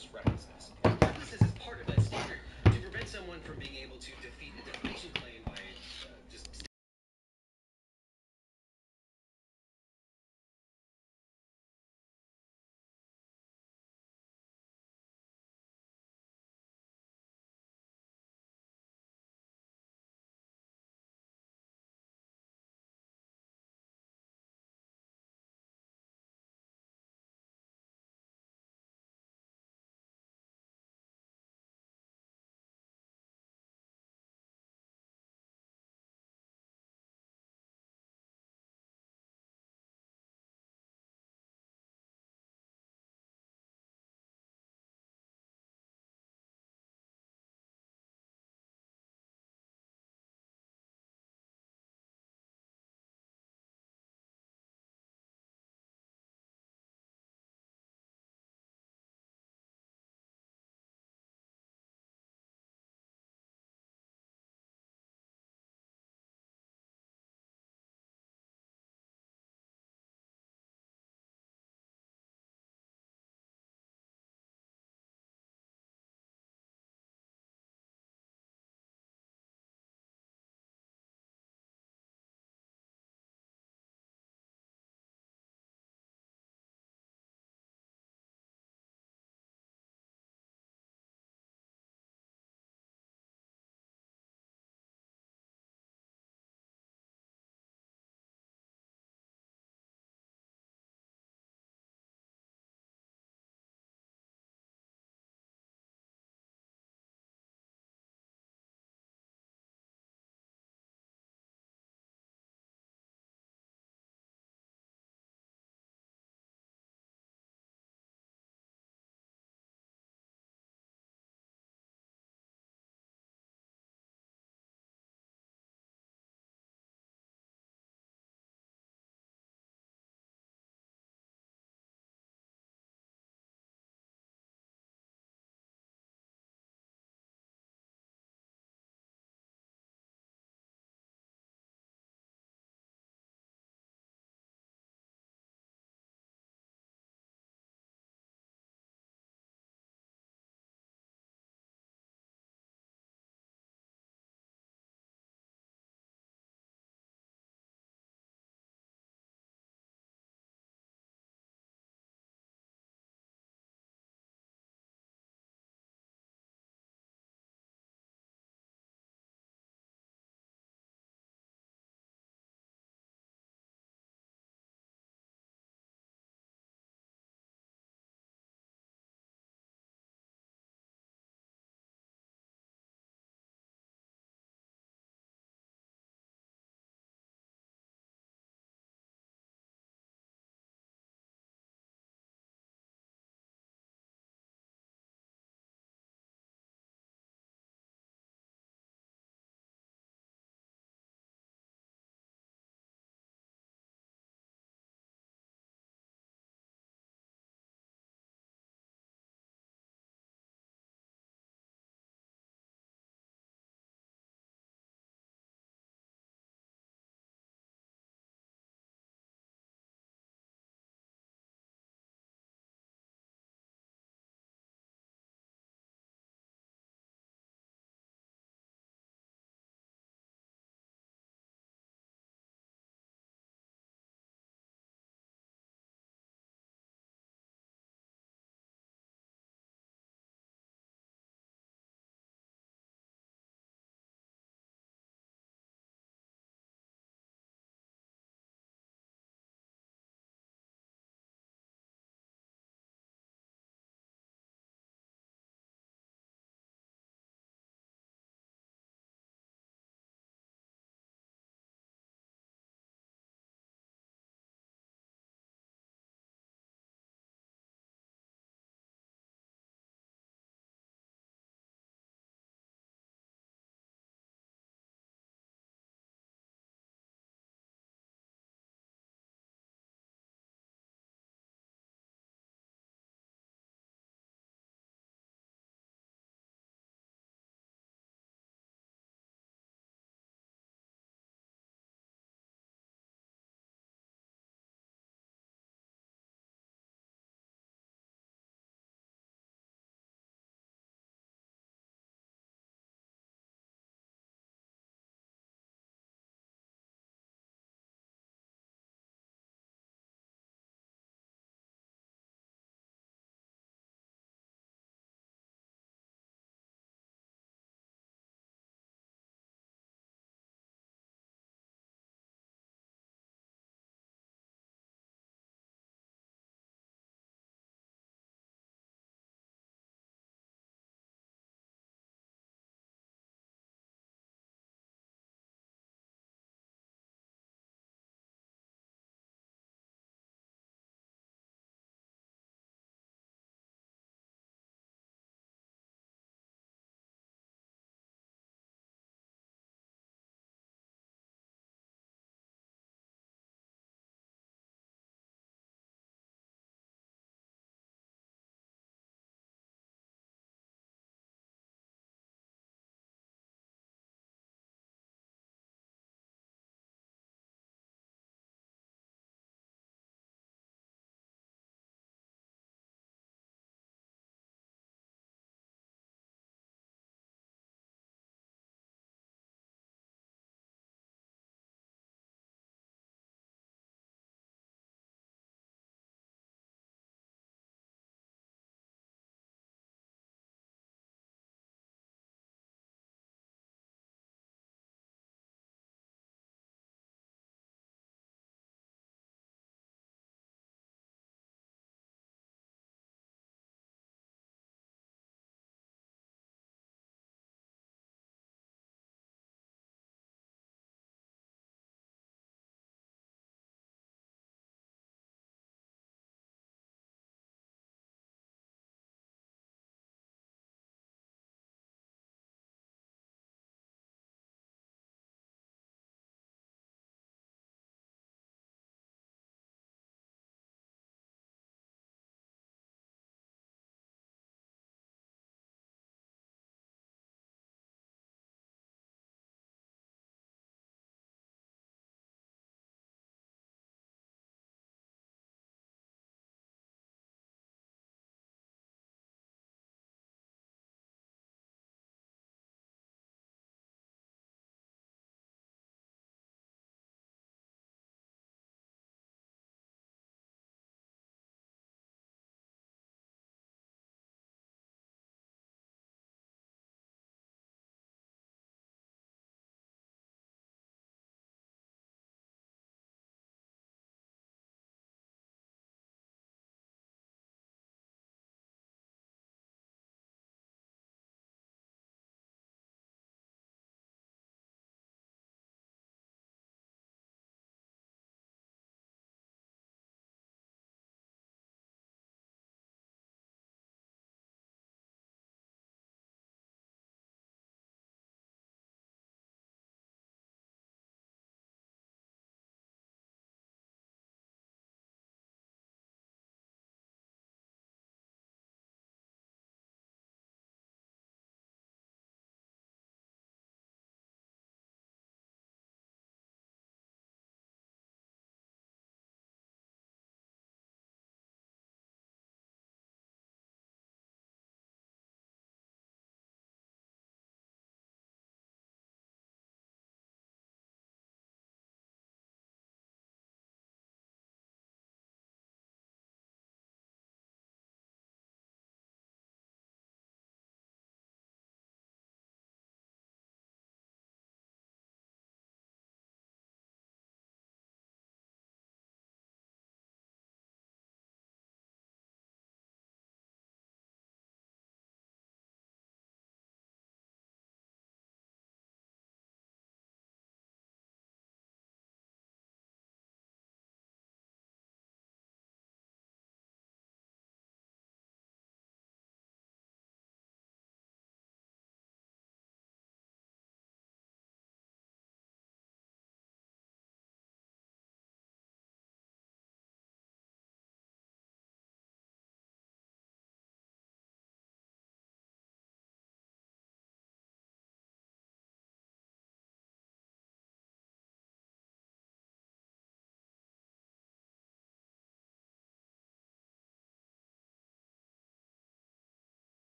post recklessness. Recklessness is part of that standard to prevent someone from being able to defeat a defamation claim by just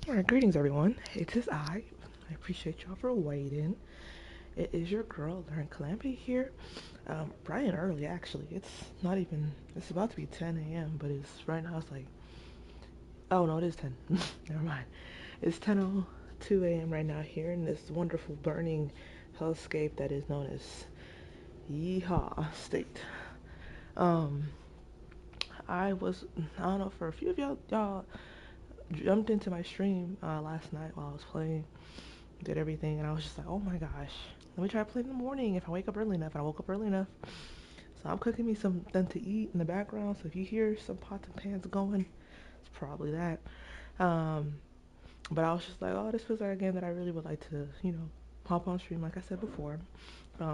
Alright, greetings everyone. It is I. I appreciate y'all for waiting. It is your girl, Learn Calamity here. Bright and early actually. It's not even, it's about to be 10 a.m., but it's right now it's like, oh no, it is 10. Never mind. It's 10:02 a.m. right now here in this wonderful burning hellscape that is known as Yeehaw State. Um, I don't know, for a few of y'all jumped into my stream last night while I was playing, did everything, and I was just like, oh my gosh, let me try to play in the morning if I wake up early enough. And I woke up early enough, so I'm cooking me something to eat in the background. So if you hear some pots and pans going, it's probably that. Um, but I was just like, oh, this feels like a game that I really would like to, hop on stream, like I said before,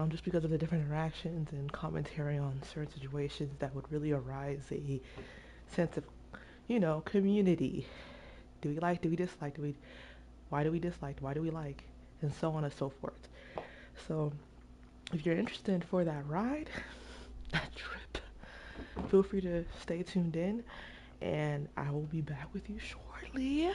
just because of the different interactions and commentary on certain situations that would really arise a sense of, community. Do we like? Do we dislike? Why do we dislike? Why do we like? And so on and so forth. So if you're interested for that ride, that trip, feel free to stay tuned in, and I will be back with you shortly.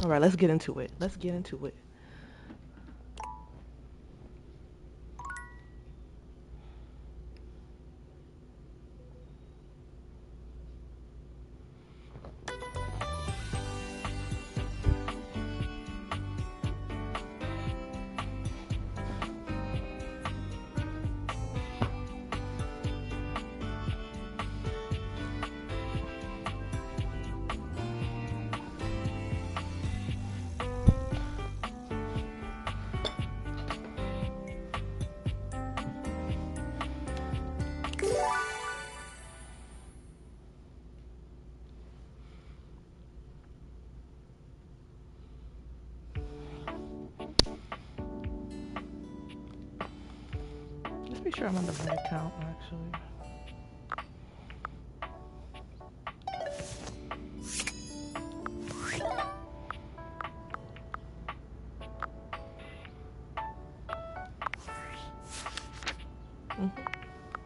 All right, let's get into it. Let's get into it. Let's be sure I'm on the right account, actually.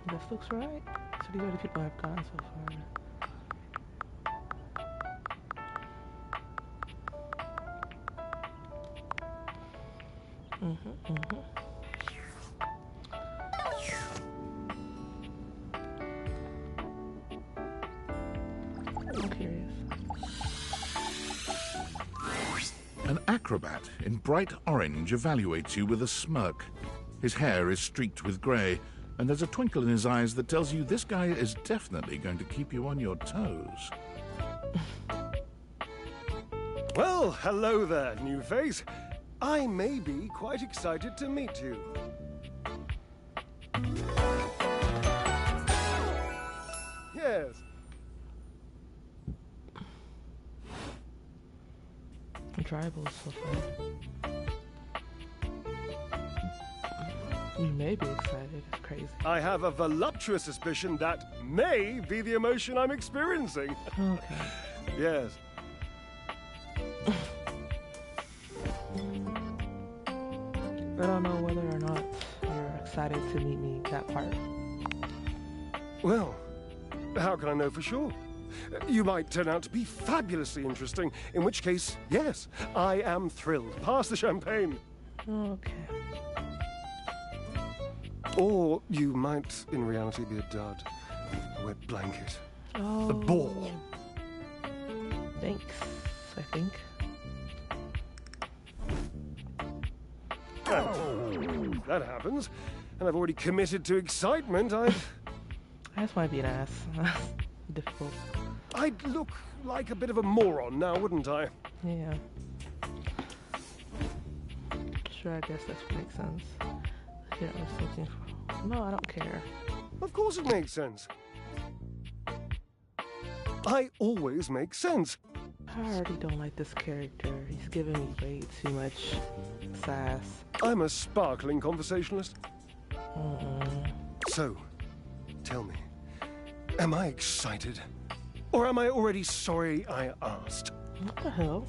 This looks right. So these are the people I've gotten so far. I'm curious. An acrobat in bright orange evaluates you with a smirk. His hair is streaked with grey, and there's a twinkle in his eyes that tells you this guy is definitely going to keep you on your toes. Well, hello there, new face. I may be quite excited to meet you. Yes. Tribals so far. You may be excited. It's crazy. I have a voluptuous suspicion that may be the emotion I'm experiencing. Okay. Yes. I don't know whether or not you're excited to meet me, that part. Well, how can I know for sure? You might turn out to be fabulously interesting, in which case, yes, I am thrilled. Pass the champagne. Okay. Or you might, in reality, be a dud. A wet blanket. Oh. A ball. Thanks, I think. If that happens, and I've already committed to excitement, I just might be an ass. Difficult. I'd look like a bit of a moron now, wouldn't I? Yeah. Sure, I guess that makes sense. Yeah, I was looking for... No, I don't care. Of course it makes sense. I always make sense. I already don't like this character. He's giving me way too much sass. I'm a sparkling conversationalist. So, tell me, am I excited? Or am I already sorry I asked? What the hell?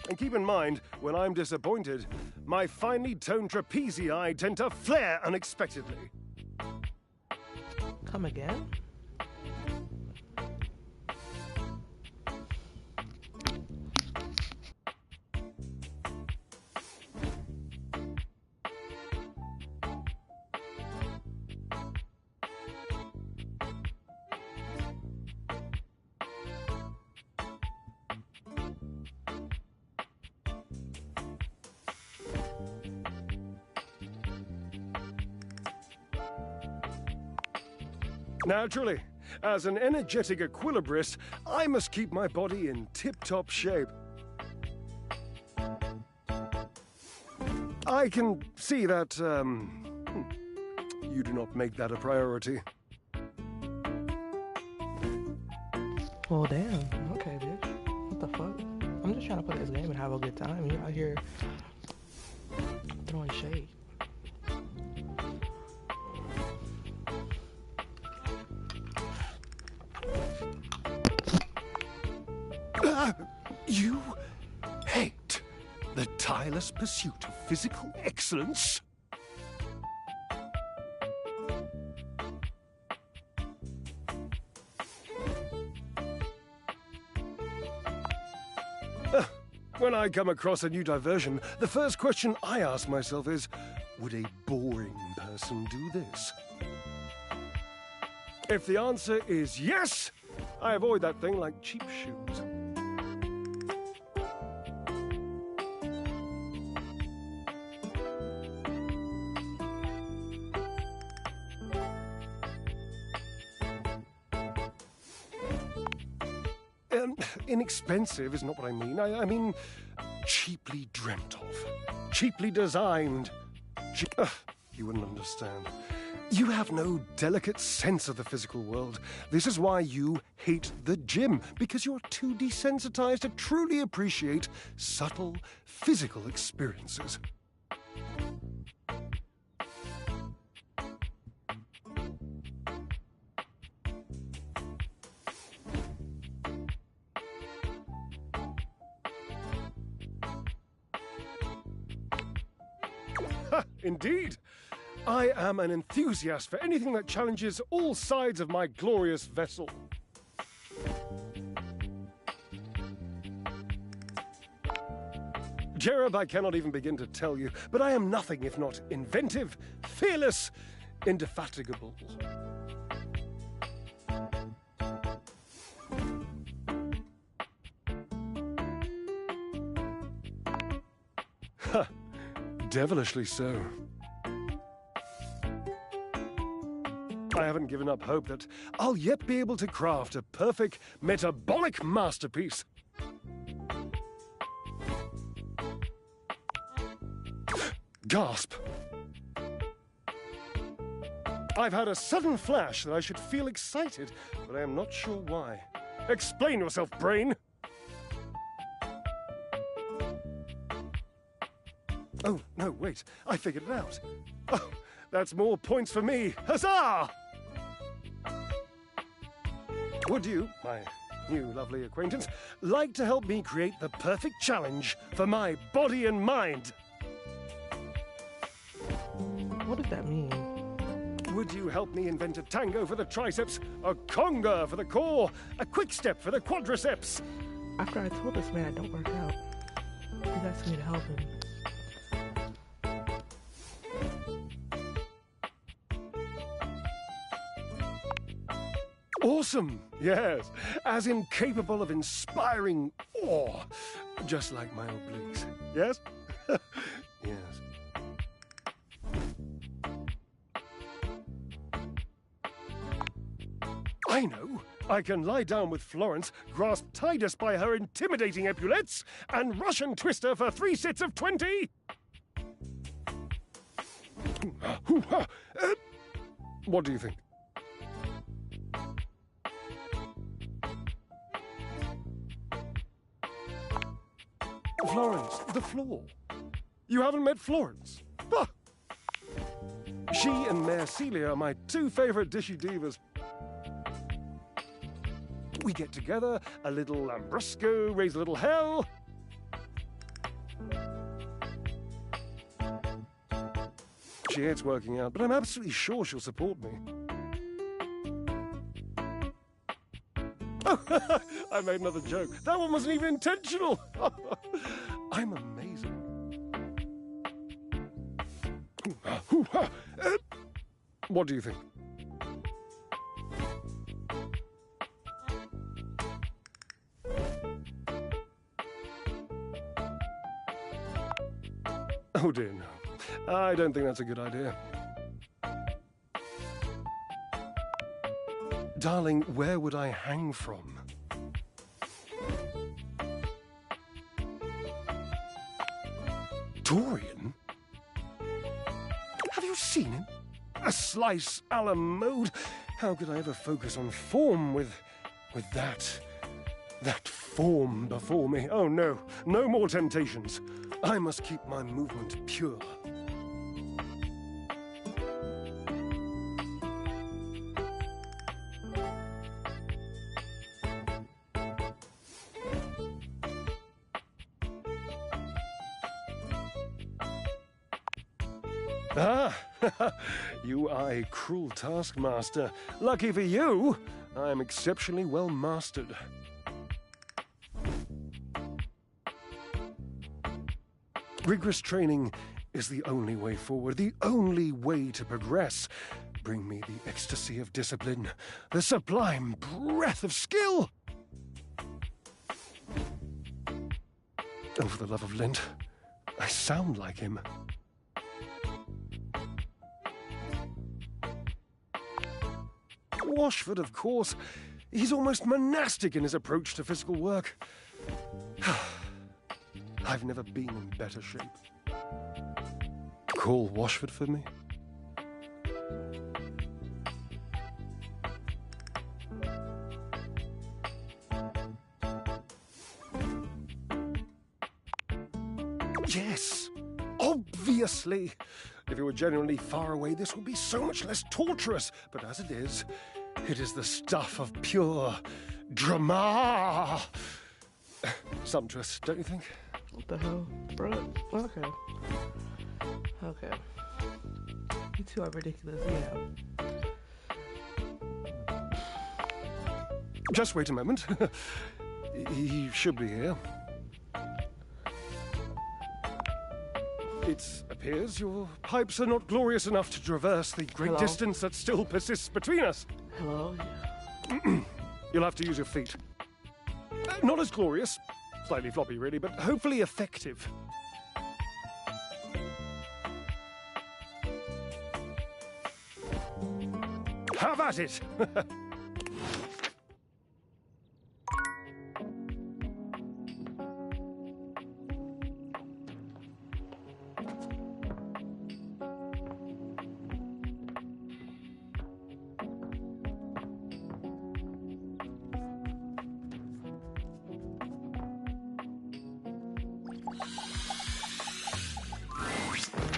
And keep in mind, when I'm disappointed, my finely toned trapezii tend to flare unexpectedly. Come again? Naturally, as an energetic equilibrist, I must keep my body in tip-top shape. I can see that, you do not make that a priority. Well, damn. Okay, bitch. What the fuck? I'm just trying to play this game and have a good time. You're out here throwing shade. You hate the tireless pursuit of physical excellence? When I come across a new diversion, the first question I ask myself is, would a boring person do this? If the answer is yes, I avoid that thing like cheap shoes. Inexpensive is not what I mean. I mean cheaply dreamt of, cheaply designed. You wouldn't understand. You have no delicate sense of the physical world. This is why you hate the gym, because you're too desensitized to truly appreciate subtle physical experiences. Indeed. I am an enthusiast for anything that challenges all sides of my glorious vessel. Jereb, I cannot even begin to tell you, but I am nothing if not inventive, fearless, indefatigable. Ha! Devilishly so. I haven't given up hope that I'll yet be able to craft a perfect metabolic masterpiece. Gasp! I've had a sudden flash that I should feel excited, but I am not sure why. Explain yourself, brain! Oh, no, wait. I figured it out. Oh, that's more points for me. Huzzah! Would you, my new lovely acquaintance, like to help me create the perfect challenge for my body and mind? What does that mean? Would you help me invent a tango for the triceps, a conga for the core, a quick step for the quadriceps? After I told this man I don't work out, he's asking me to help him. Awesome! Yes, as incapable of inspiring awe, just like my obliques. Yes? Yes. I know! I can lie down with Florence, grasp Titus by her intimidating epaulettes, and Russian twist her for 3 sets of 20! What do you think? Florence, the floor. You haven't met Florence? Ah. She and Mare Celia are my 2 favorite dishy divas. We get together, a little lambrusco, raise a little hell. She hates working out, but I'm absolutely sure she'll support me. I made another joke. That one wasn't even intentional. I'm amazing. What do you think? Oh dear, no. I don't think that's a good idea. Darling, where would I hang from? Dorian? Have you seen him? A slice a la mode? How could I ever focus on form with that form before me? Oh no, no more temptations. I must keep my movement pure. Ah, you are a cruel taskmaster. Lucky for you, I am exceptionally well mastered. Rigorous training is the only way forward, the only way to progress. Bring me the ecstasy of discipline, the sublime breath of skill. Oh, for the love of Lint, I sound like him. Washford, of course. He's almost monastic in his approach to physical work. I've never been in better shape. Call Washford for me. Yes, obviously. If you were genuinely far away, this would be so much less torturous. But as it is the stuff of pure drama. Sumptuous, don't you think? What the hell, bro? Okay. Okay. You two are ridiculous, yeah. Just wait a moment. He should be here. It appears your pipes are not glorious enough to traverse the great distance that still persists between us. Hello? You'll have to use your feet. Not as glorious, slightly floppy really, but hopefully effective. Have at it!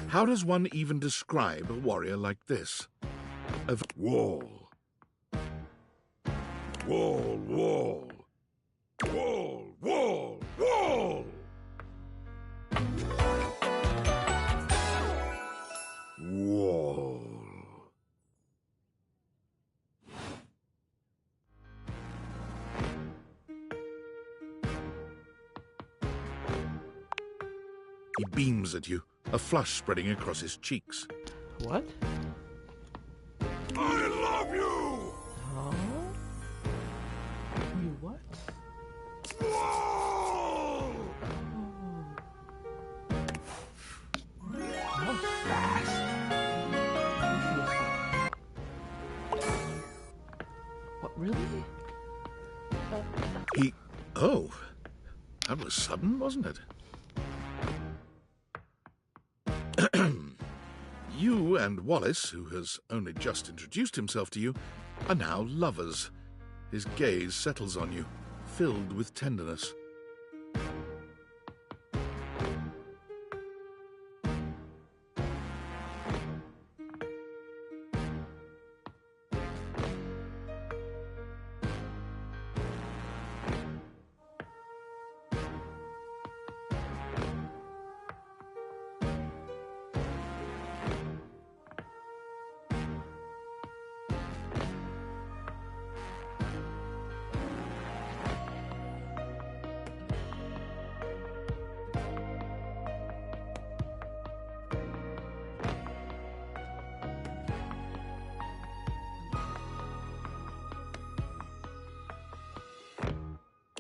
How does one even describe a warrior like this? Of wall. Wall, wall. Wall, wall, wall! Wall. He beams at you, a flush spreading across his cheeks. What? I love you! Huh? You what? Whoa! That was fast. What, really? Oh, that was sudden, wasn't it? You and Wallace, who has only just introduced himself to you, are now lovers. His gaze settles on you, filled with tenderness.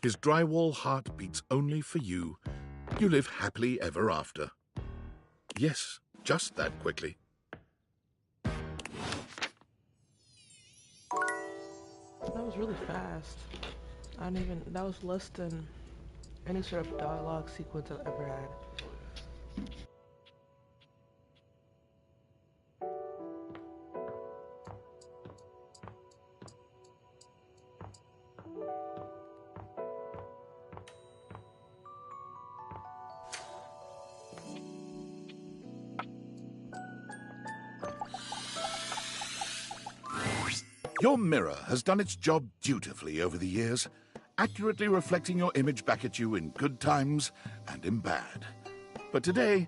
His drywall heart beats only for you. You live happily ever after. Yes, just that quickly. That was really fast. That was less than any sort of dialogue sequence I've ever had. Your mirror has done its job dutifully over the years, accurately reflecting your image back at you in good times and in bad. But today,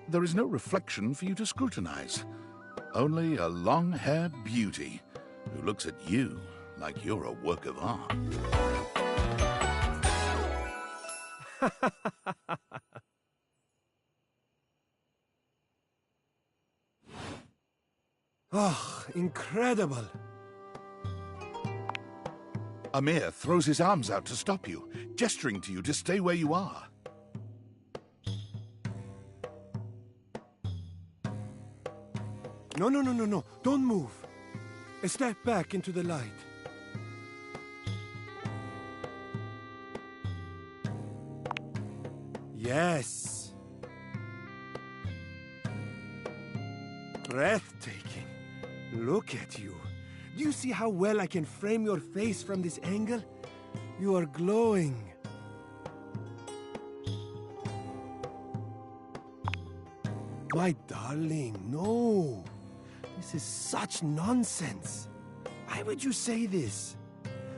there is no reflection for you to scrutinize. Only a long-haired beauty who looks at you like you're a work of art. Oh, incredible. Amir throws his arms out to stop you, gesturing to you to stay where you are. No. Don't move. A step back into the light. Yes. Breathtaking. Look at you. Do you see how well I can frame your face from this angle? You are glowing. My darling, no. This is such nonsense. Why would you say this?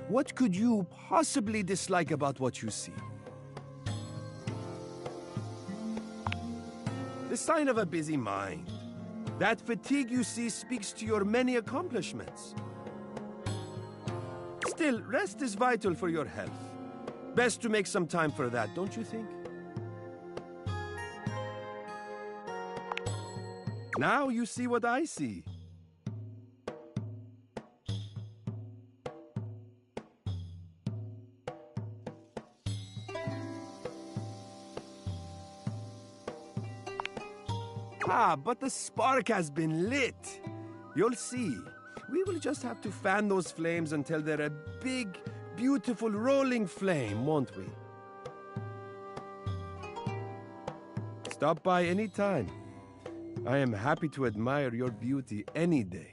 What could you possibly dislike about what you see? The sign of a busy mind. That fatigue you see speaks to your many accomplishments. Still, rest is vital for your health. Best to make some time for that, don't you think? Now you see what I see. Ah, but the spark has been lit. You'll see. We will just have to fan those flames until they're a big, beautiful rolling flame, won't we? Stop by any time. I am happy to admire your beauty any day.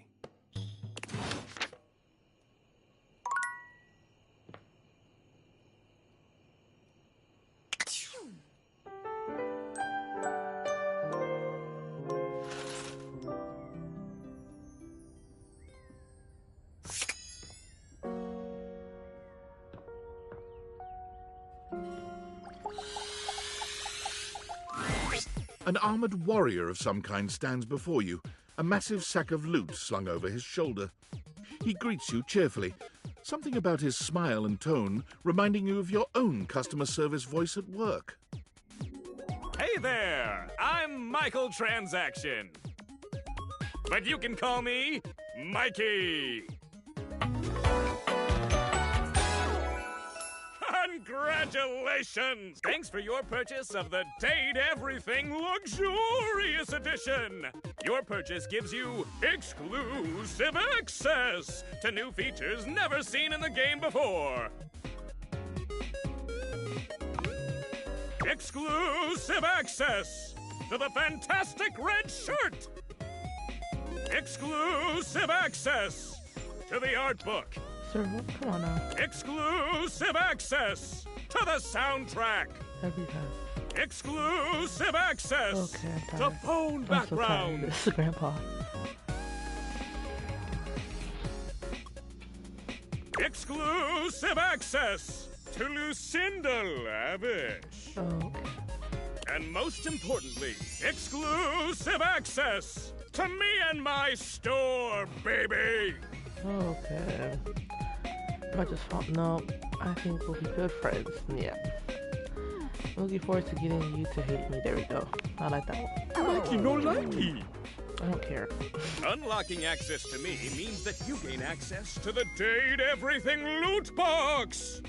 An armored warrior of some kind stands before you, a massive sack of loot slung over his shoulder. He greets you cheerfully, something about his smile and tone reminding you of your own customer service voice at work. Hey there! I'm Michael Transaction. But you can call me Mikey. Congratulations! Thanks for your purchase of the Date Everything Luxurious Edition. Your purchase gives you exclusive access to new features never seen in the game before. Exclusive access to the fantastic red shirt. Exclusive access to the art book. Sir, come on now. Exclusive access to the soundtrack. Every time. Exclusive access Okay, I'm to tired. phone I'm so tired of backgrounds. this, Grandpa. Exclusive access to Lucinda Lavish. Oh, okay. And most importantly, exclusive access to me and my store, baby. Okay. I just thought, no, I think we'll be good friends. Yeah. I'm looking forward to getting you to hate me. There we go. I like that one. Likey no likey. I don't care. Unlocking access to me means that you gain access to the Date Everything loot box.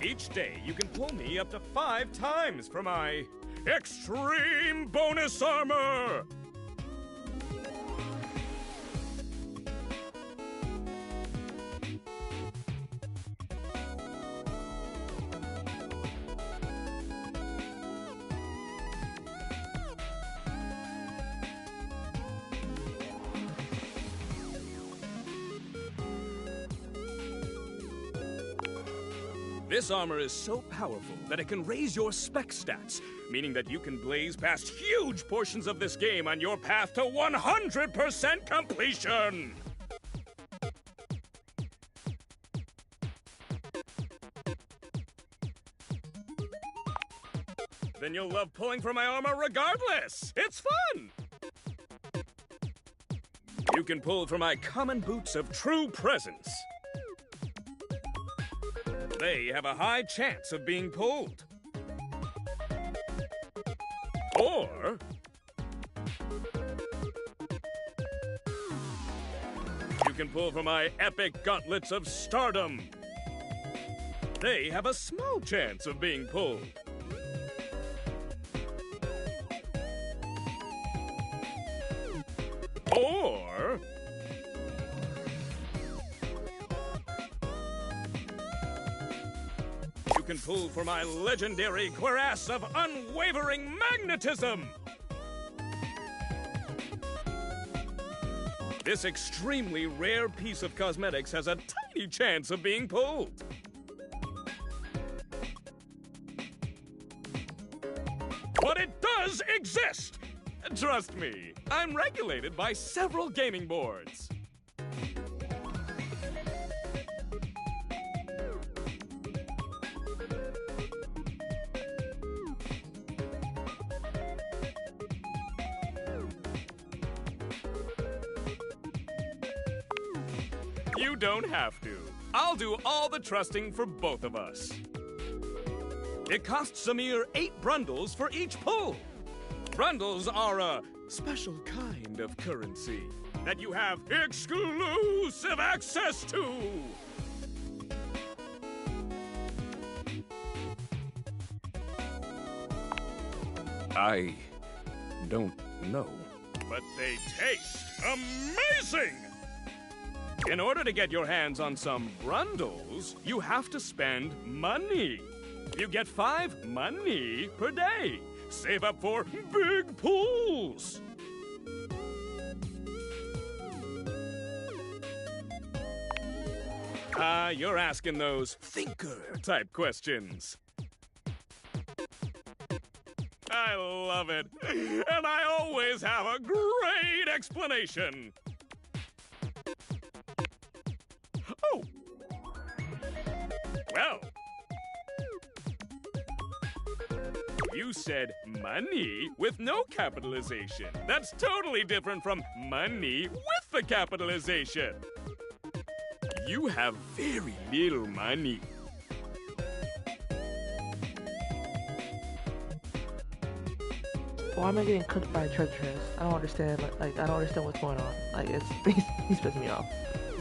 Each day, you can pull me up to 5 times for my extreme bonus armor! This armor is so powerful that it can raise your spec stats, meaning that you can blaze past huge portions of this game on your path to 100% completion! Then you'll love pulling for my armor regardless! It's fun! You can pull for my common boots of true presence. They have a high chance of being pulled. Or you can pull from my epic gauntlets of stardom. They have a small chance of being pulled. Or you can pull for my legendary cuirass of unwavering magnetism! This extremely rare piece of cosmetics has a tiny chance of being pulled. But it does exist! Trust me, I'm regulated by several gaming boards. You don't have to. I'll do all the trusting for both of us. It costs a mere 8 brundles for each pull. Brundles are a special kind of currency that you have exclusive access to. I don't know. But they taste amazing! In order to get your hands on some brundles, you have to spend money. You get 5 money per day. Save up for big pulls. You're asking those thinker-type questions. I love it. And I always have a great explanation. Oh. Well. You said money with no capitalization. That's totally different from money with the capitalization. You have very little money. Why am I getting cooked by a treacherous? I don't understand. Like I don't understand what's going on. Like he's pissing me off.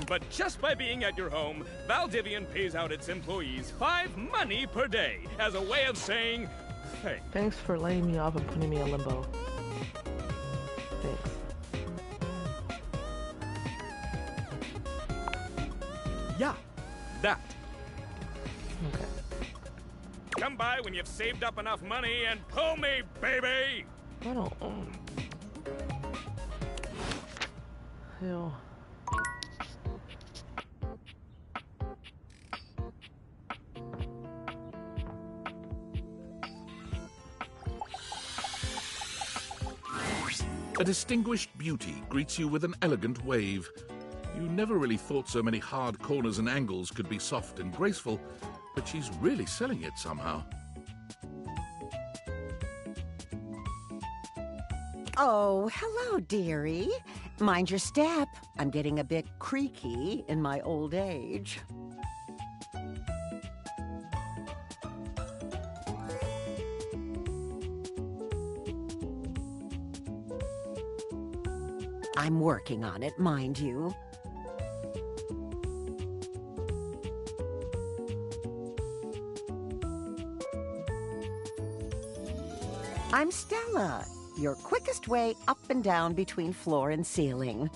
But just by being at your home, Valdivian pays out its employees 5 money per day as a way of saying thanks. Thanks for laying me off and putting me in limbo. Thanks. Yeah, that. Okay. Come by when you've saved up enough money and pull me, baby! I don't. Hell. A distinguished beauty greets you with an elegant wave. You never really thought so many hard corners and angles could be soft and graceful, but she's really selling it somehow. Oh, hello, dearie. Mind your step. I'm getting a bit creaky in my old age. I'm working on it, mind you. I'm Stella, your quickest way up and down between floor and ceiling.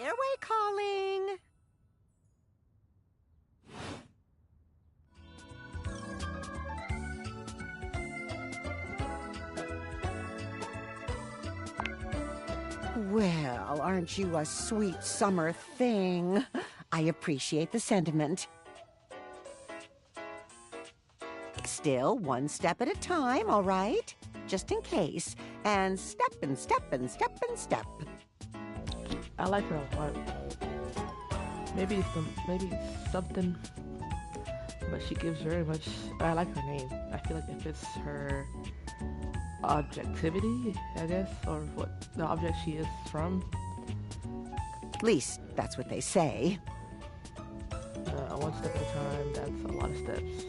Airway calling. Well, aren't you a sweet summer thing? I appreciate the sentiment. Still, one step at a time, all right? Just in case. And step and step and step and step. I like her a lot. Maybe it's something, but she gives very much. I like her name. I feel like it fits her objectivity, I guess, or what the object she is from. At least that's what they say. One step at a time. That's a lot of steps.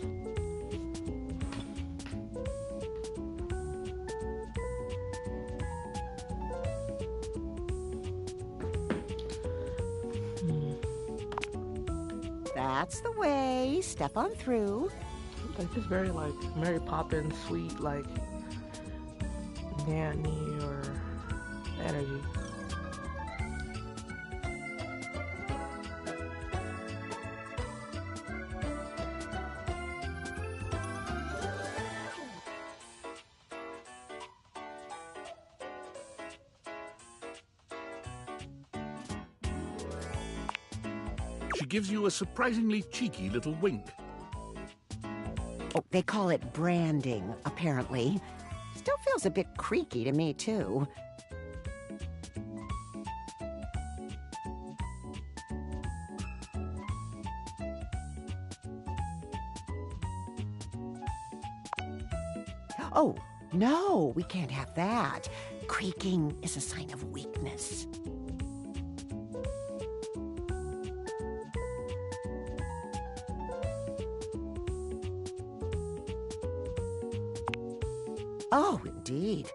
That's the way. Step on through. Like just very like Mary Poppins, sweet like nanny or energy. She gives you a surprisingly cheeky little wink. Oh, they call it branding, apparently. Still feels a bit creaky to me, too. Oh, no, we can't have that. Creaking is a sign of weakness. Oh, indeed.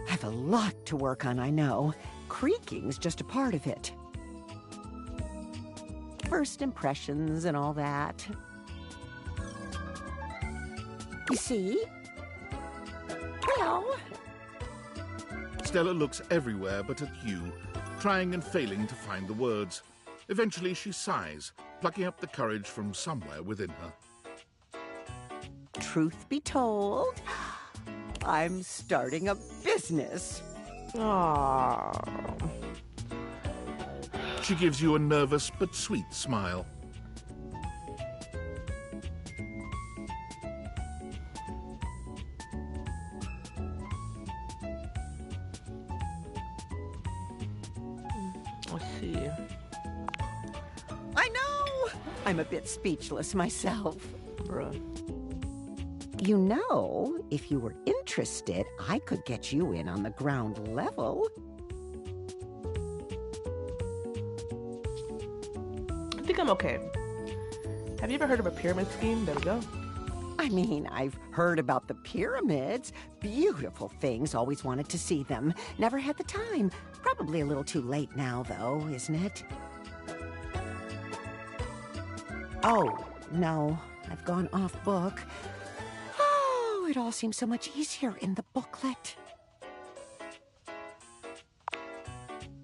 I have a lot to work on, I know. Creaking's just a part of it. First impressions and all that. You see? Well... Stella looks everywhere but at you, trying and failing to find the words. Eventually she sighs, plucking up the courage from somewhere within her. Truth be told, I'm starting a business. Aww. She gives you a nervous but sweet smile. Let's see. I know! I'm a bit speechless myself. Bruh. You know, if you were interested, I could get you in on the ground level. I think I'm okay. Have you ever heard of a pyramid scheme? There we go. I mean, I've heard about the pyramids. Beautiful things, always wanted to see them. Never had the time. Probably a little too late now, though, isn't it? Oh, no, I've gone off book. Oh, it all seems so much easier in the booklet.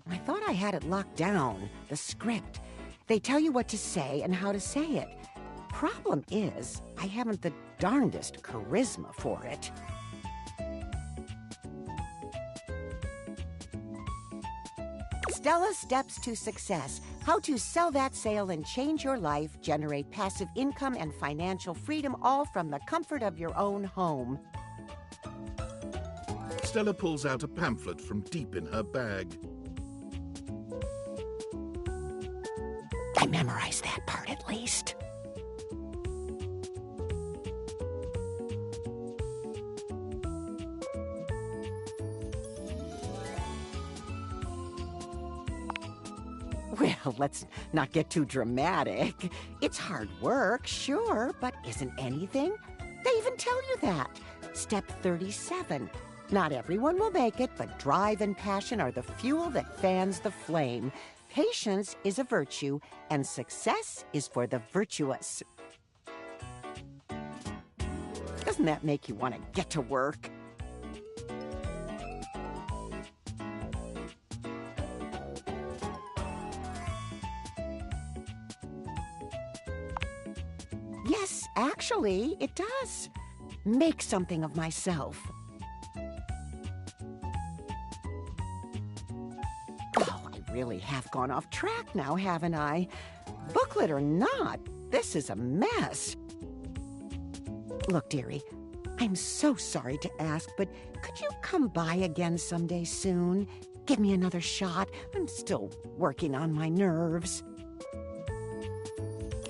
I thought I had it locked down, the script. They tell you what to say and how to say it. Problem is, I haven't the darndest charisma for it. Stella's Steps to Success. How to sell that sale and change your life, generate passive income and financial freedom, all from the comfort of your own home. Stella pulls out a pamphlet from deep in her bag. I memorized that part at least. Well, let's not get too dramatic. It's hard work, sure, but isn't anything? They even tell you that. Step 37. Not everyone will make it, but drive and passion are the fuel that fans the flame. Patience is a virtue, and success is for the virtuous. Doesn't that make you want to get to work? Yes, actually, it does. Make something of myself. Oh, I really have gone off track now, haven't I? Booklet or not, this is a mess. Look, dearie, I'm so sorry to ask, but could you come by again someday soon? Give me another shot. I'm still working on my nerves.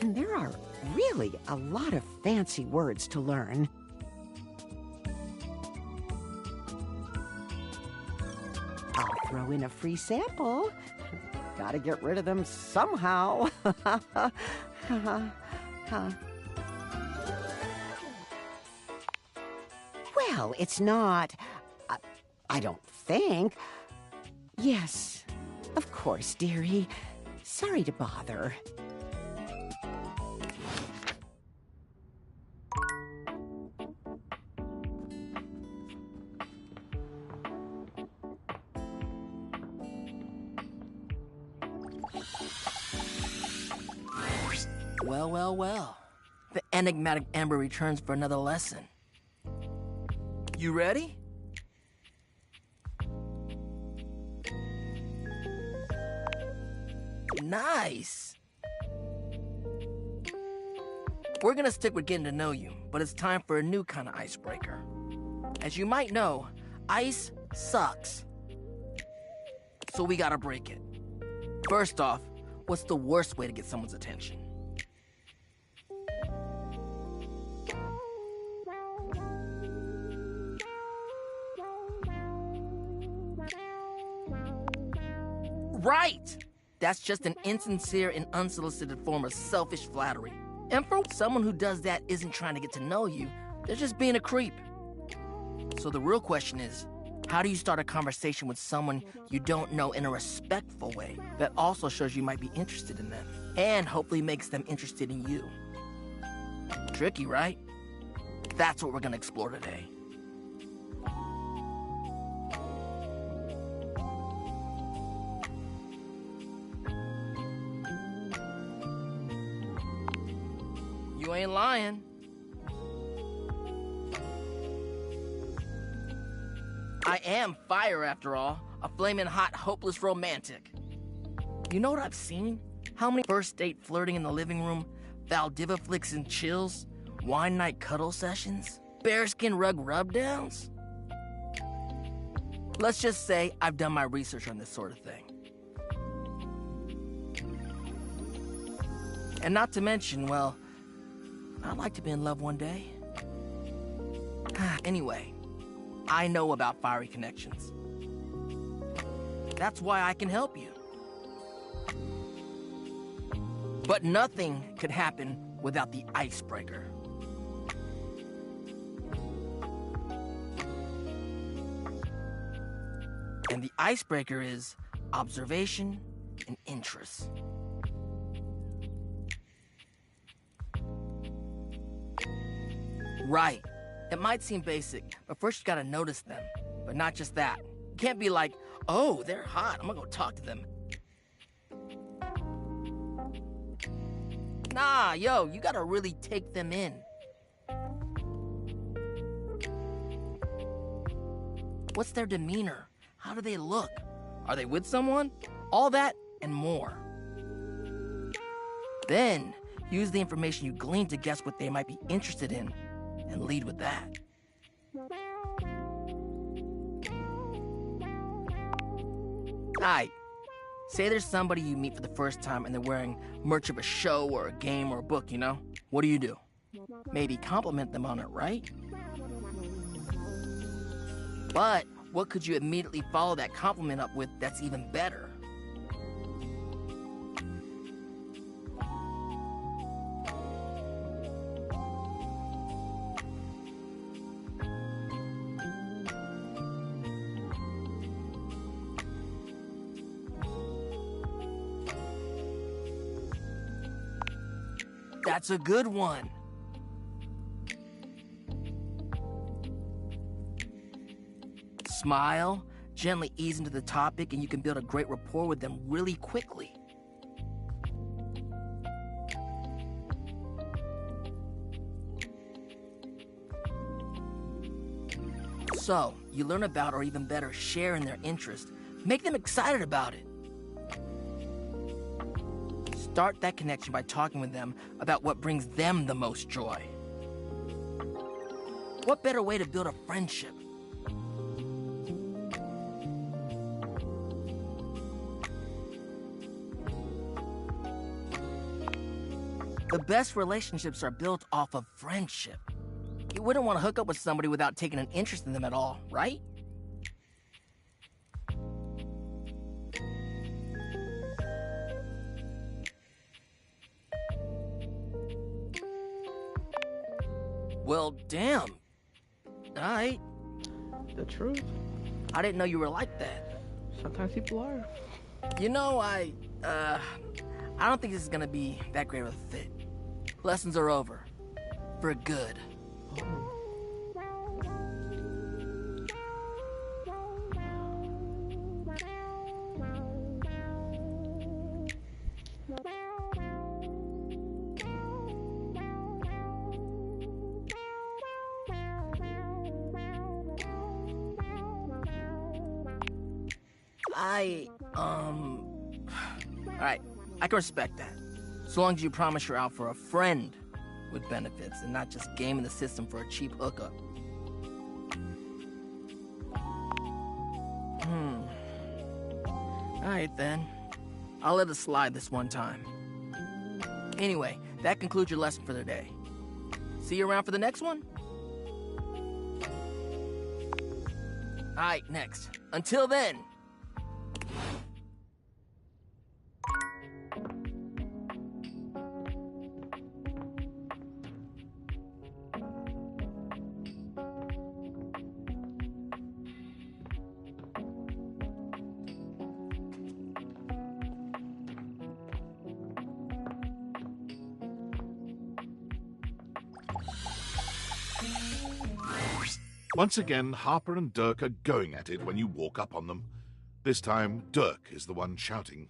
And there are really a lot of fancy words to learn. I'll throw in a free sample. Gotta get rid of them somehow. Well, it's not... I don't think... Yes, of course, dearie. Sorry to bother. Well, well, well. The enigmatic Amber returns for another lesson. You ready? Nice! We're gonna stick with getting to know you, but it's time for a new kind of icebreaker. As you might know, ice sucks. So we gotta break it. First off, what's the worst way to get someone's attention? Right! That's just an insincere and unsolicited form of selfish flattery. And for someone who does that isn't trying to get to know you, they're just being a creep. So the real question is, how do you start a conversation with someone you don't know in a respectful way that also shows you might be interested in them and hopefully makes them interested in you? Tricky, right? That's what we're gonna explore today. You ain't lying. I am fire, after all. A flaming hot, hopeless romantic. You know what I've seen? How many first date flirting in the living room, Valdiva flicks and chills, wine night cuddle sessions, bearskin rug rubdowns? Let's just say I've done my research on this sort of thing. And not to mention, well, I'd like to be in love one day. Anyway, I know about fiery connections. That's why I can help you. But nothing could happen without the icebreaker. And the icebreaker is observation and interest. Right. It might seem basic, but first you gotta notice them. But not just that. You can't be like, oh, they're hot, I'm gonna go talk to them. Nah, yo, you gotta really take them in. What's their demeanor? How do they look? Are they with someone? All that and more. Then, use the information you glean to guess what they might be interested in, and lead with that. Aight. Say there's somebody you meet for the first time and they're wearing merch of a show or a game or a book, you know? What do? Maybe compliment them on it, right? But what could you immediately follow that compliment up with that's even better? That's a good one. smile, gently ease into the topic, and you can build a great rapport with them really quickly. So, you learn about, or even better, share in their interest. Make them excited about it. Start that connection by talking with them about what brings them the most joy. What better way to build a friendship? The best relationships are built off of friendship. You wouldn't want to hook up with somebody without taking an interest in them at all, right? Well, damn. Alright. The truth. I didn't know you were like that. Sometimes people are. You know, I don't think this is gonna be that great of a fit. Lessons are over. For good. Alright, I can respect that. So long as you promise you're out for a friend with benefits and not just gaming the system for a cheap hookup. Alright then. I'll let it slide this one time. Anyway, that concludes your lesson for the day. See you around for the next one? Alright, next. Until then. Once again, Harper and Dirk are going at it when you walk up on them. This time, Dirk is the one shouting.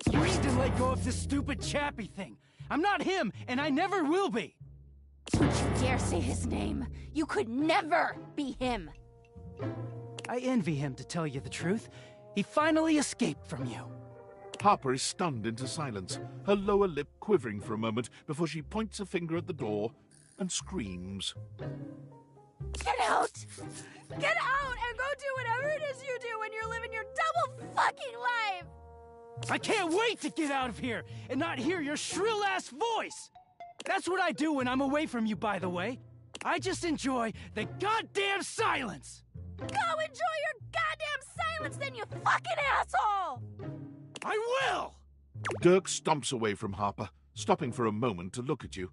You need to let go of this stupid Chappie thing. I'm not him, and I never will be. Don't you dare say his name. You could never be him. I envy him, to tell you the truth. He finally escaped from you. Harper is stunned into silence, her lower lip quivering for a moment before she points a finger at the door and screams. Get out! Get out and go do whatever it is you do when you're living your double fucking life! I can't wait to get out of here and not hear your shrill-ass voice! That's what I do when I'm away from you, by the way. I just enjoy the goddamn silence! Go enjoy your goddamn silence then, you fucking asshole! I will! Dirk stomps away from Harper, stopping for a moment to look at you.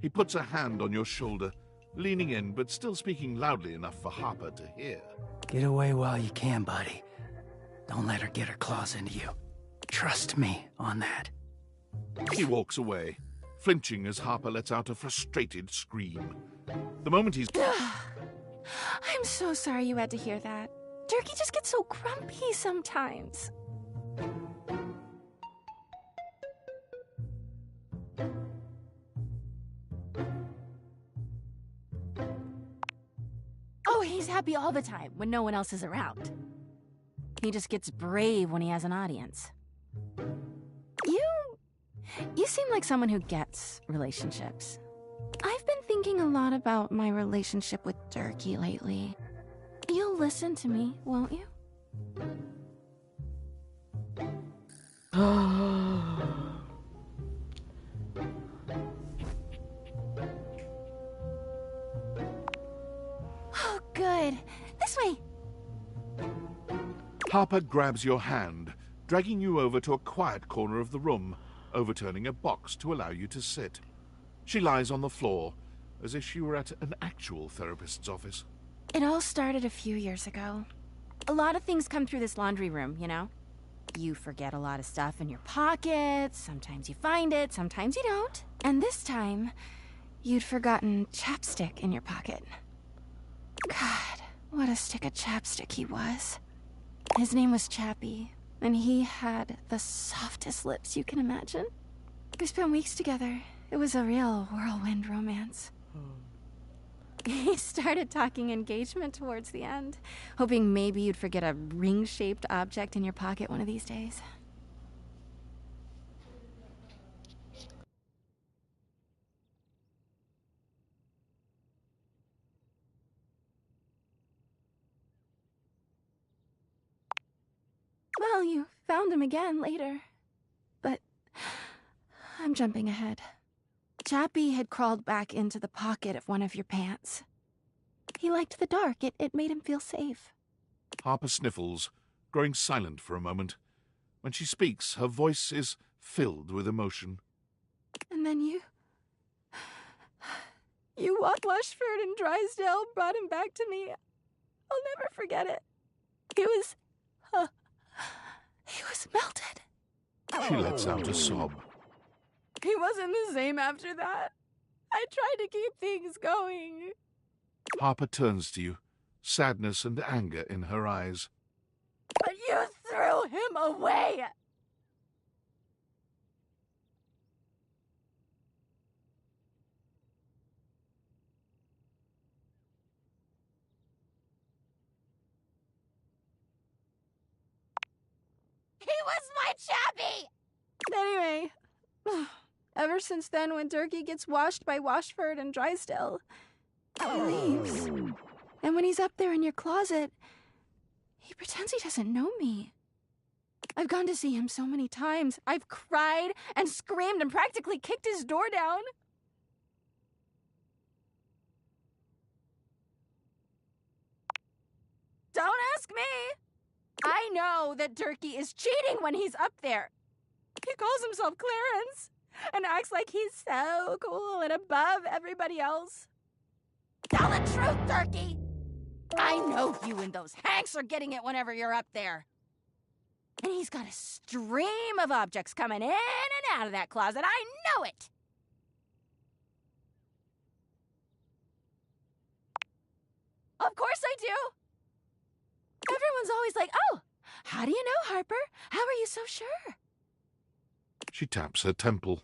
He puts a hand on your shoulder, leaning in but still speaking loudly enough for Harper to hear. Get away while you can, buddy. Don't let her get her claws into you. Trust me on that. He walks away, flinching as Harper lets out a frustrated scream. The moment he's... I'm so sorry you had to hear that. Durkee just gets so grumpy sometimes. Oh, he's happy all the time when no one else is around. He just gets brave when he has an audience. You seem like someone who gets relationships. I've been thinking a lot about my relationship with Durkee lately. You'll listen to me, won't you? Oh, good. This way. Harper grabs your hand, dragging you over to a quiet corner of the room, overturning a box to allow you to sit. She lies on the floor, as if she were at an actual therapist's office. It all started a few years ago. A lot of things come through this laundry room, you know? You forget a lot of stuff in your pockets, sometimes you find it, sometimes you don't. And this time, you'd forgotten chapstick in your pocket. God, What a stick of chapstick he was. His name was Chappie, and he had the softest lips you can imagine. We spent weeks together. It was a real whirlwind romance. He started talking engagement towards the end, hoping maybe you'd forget a ring-shaped object in your pocket one of these days. Well, you found him again later. But I'm jumping ahead. Chappie had crawled back into the pocket of one of your pants. He liked the dark. It made him feel safe. Harper sniffles, growing silent for a moment. When she speaks, her voice is filled with emotion. And then you Washford and Drysdale brought him back to me. I'll never forget it. He was melted. She lets out a sob. He wasn't the same after that. I tried to keep things going. Harper turns to you, sadness and anger in her eyes. But you threw him away! He was my Chappie! Anyway, ever since then, when Durkee gets washed by Washford and Drysdale, he leaves. And when he's up there in your closet, he pretends he doesn't know me. I've gone to see him so many times. I've cried and screamed and practically kicked his door down. Don't ask me. I know that Durkee is cheating when he's up there. He calls himself Clarence and acts like he's so cool and above everybody else. Tell the truth, Durkee! I know you and those Hanks are getting it whenever you're up there. And he's got a stream of objects coming in and out of that closet. I know it! Of course I do! Everyone's always like, oh, how do you know, Harper? How are you so sure? She taps her temple.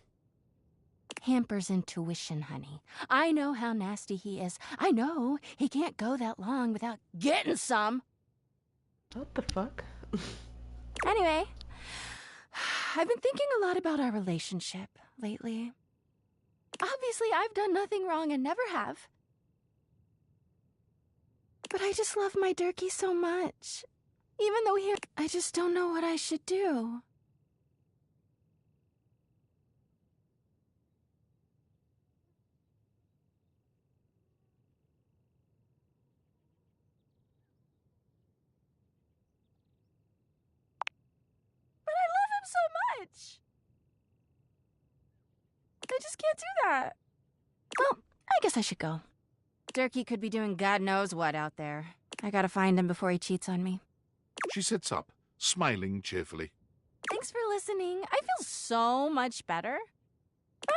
Hamper's intuition, honey. I know how nasty he is. I know he can't go that long without getting some. What the fuck? Anyway, I've been thinking a lot about our relationship lately. Obviously, I've done nothing wrong and never have. But I just love my Durkee so much. Even though I just don't know what I should do. But I love him so much. I just can't do that. Well, I guess I should go. Durkee could be doing God knows what out there. I gotta find him before he cheats on me. She sits up, smiling cheerfully. Thanks for listening. I feel so much better. Bye!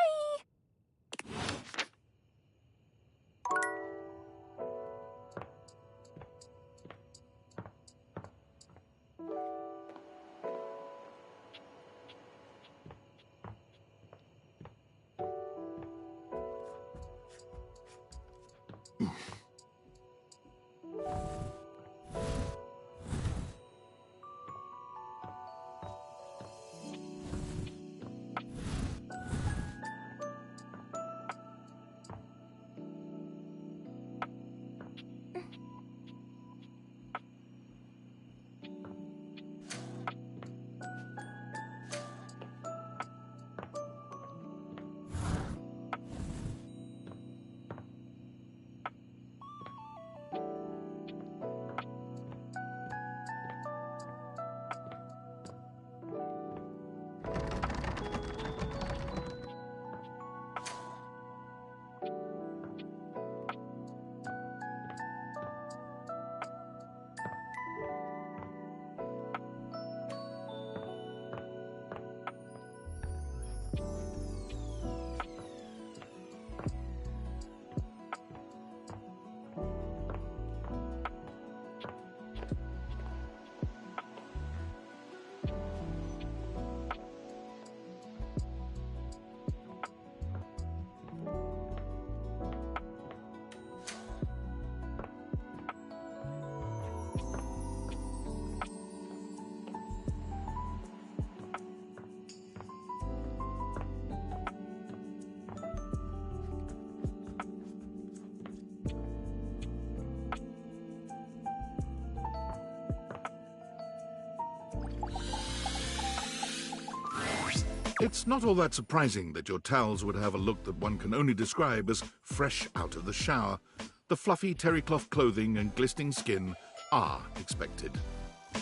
It's not all that surprising that your towels would have a look that one can only describe as fresh out of the shower. The fluffy terry cloth clothing and glistening skin are expected.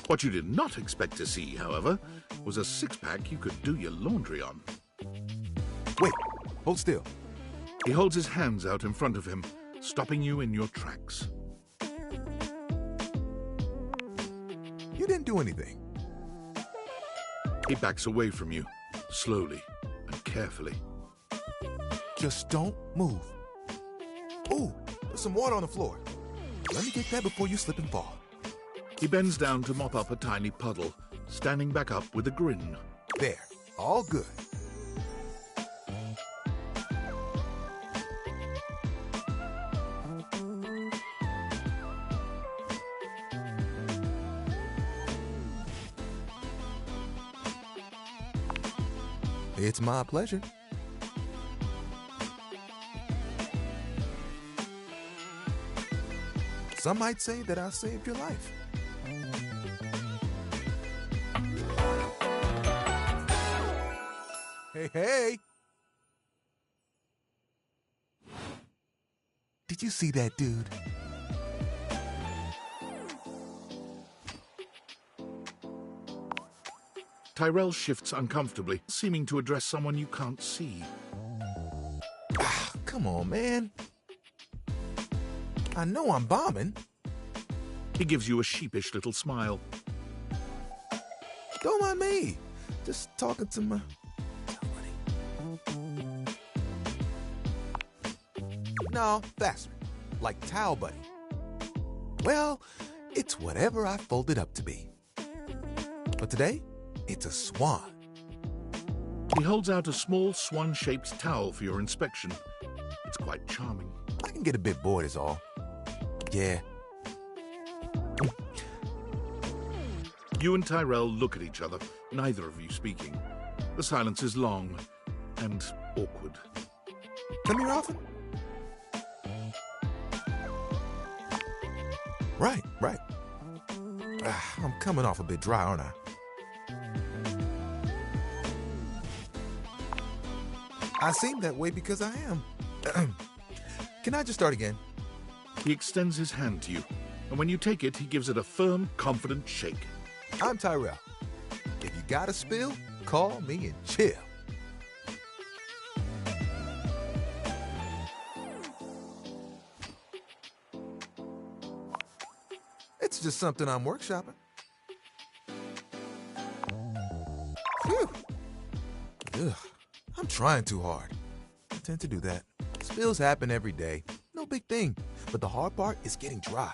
What you did not expect to see, however, was a six-pack you could do your laundry on. Wait, hold still. He holds his hands out in front of him, stopping you in your tracks. You didn't do anything. He backs away from you, slowly and carefully. Just don't move. Ooh, there's some water on the floor. Let me get that before you slip and fall. He bends down to mop up a tiny puddle, standing back up with a grin. There, all good. It's my pleasure. Some might say that I saved your life. Hey, hey! Did you see that dude? Tyrell shifts uncomfortably, seeming to address someone you can't see. Ah, come on, man. I know I'm bombing. He gives you a sheepish little smile. Don't mind me. Just talking to my... No, faster. Like towel buddy. Well, it's whatever I folded up to be. But today, it's a swan. He holds out a small swan-shaped towel for your inspection. It's quite charming. I can get a bit bored is all. Yeah. You and Tyrell look at each other, neither of you speaking. The silence is long and awkward. Come here often? Right. I'm coming off a bit dry, aren't I? I seem that way because I am. Can I just start again? He extends his hand to you, and when you take it, he gives it a firm, confident shake. I'm Tyrell. If you got a spill, call me and chill. It's just something I'm workshopping. Phew. Ugh, I'm trying too hard. I tend to do that. Spills happen every day. No big thing. But the hard part is getting dry.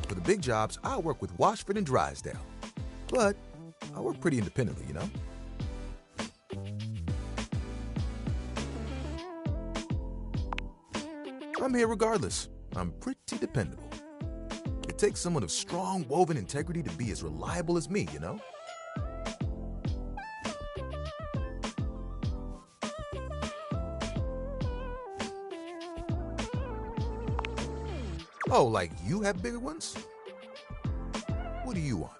For the big jobs, I work with Washford and Drysdale. But I work pretty independently, you know? I'm here regardless. I'm pretty dependable. It takes someone of strong woven integrity to be as reliable as me, you know? Oh, like you have bigger ones? What do you want?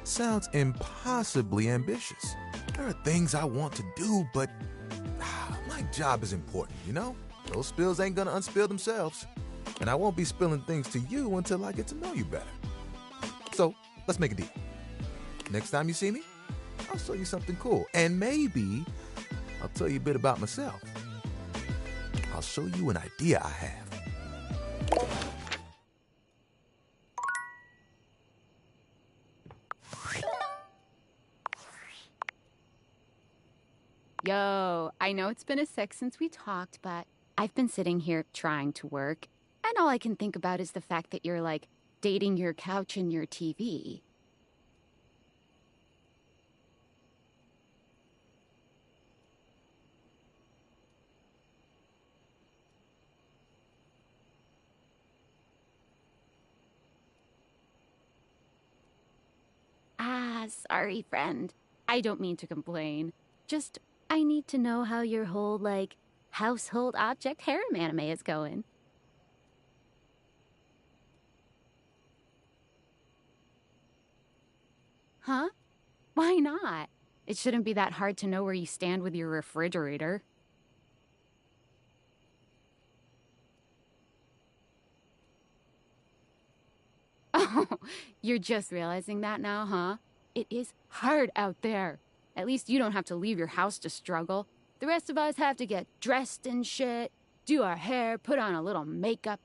Sounds impossibly ambitious. There are things I want to do, but my job is important, you know? Those spills ain't gonna unspill themselves. And I won't be spilling things to you until I get to know you better. So, let's make a deal. Next time you see me, I'll show you something cool. And maybe I'll tell you a bit about myself. I'll show you an idea I have. Yo, I know it's been a sec since we talked, but I've been sitting here trying to work, and all I can think about is the fact that you're, like, dating your couch and your TV. Ah, sorry, friend. I don't mean to complain. Just, I need to know how your whole, like, household object harem anime is going. Huh? Why not? It shouldn't be that hard to know where you stand with your refrigerator. Oh, you're just realizing that now, huh? It is hard out there. At least you don't have to leave your house to struggle. The rest of us have to get dressed and shit, do our hair, put on a little makeup.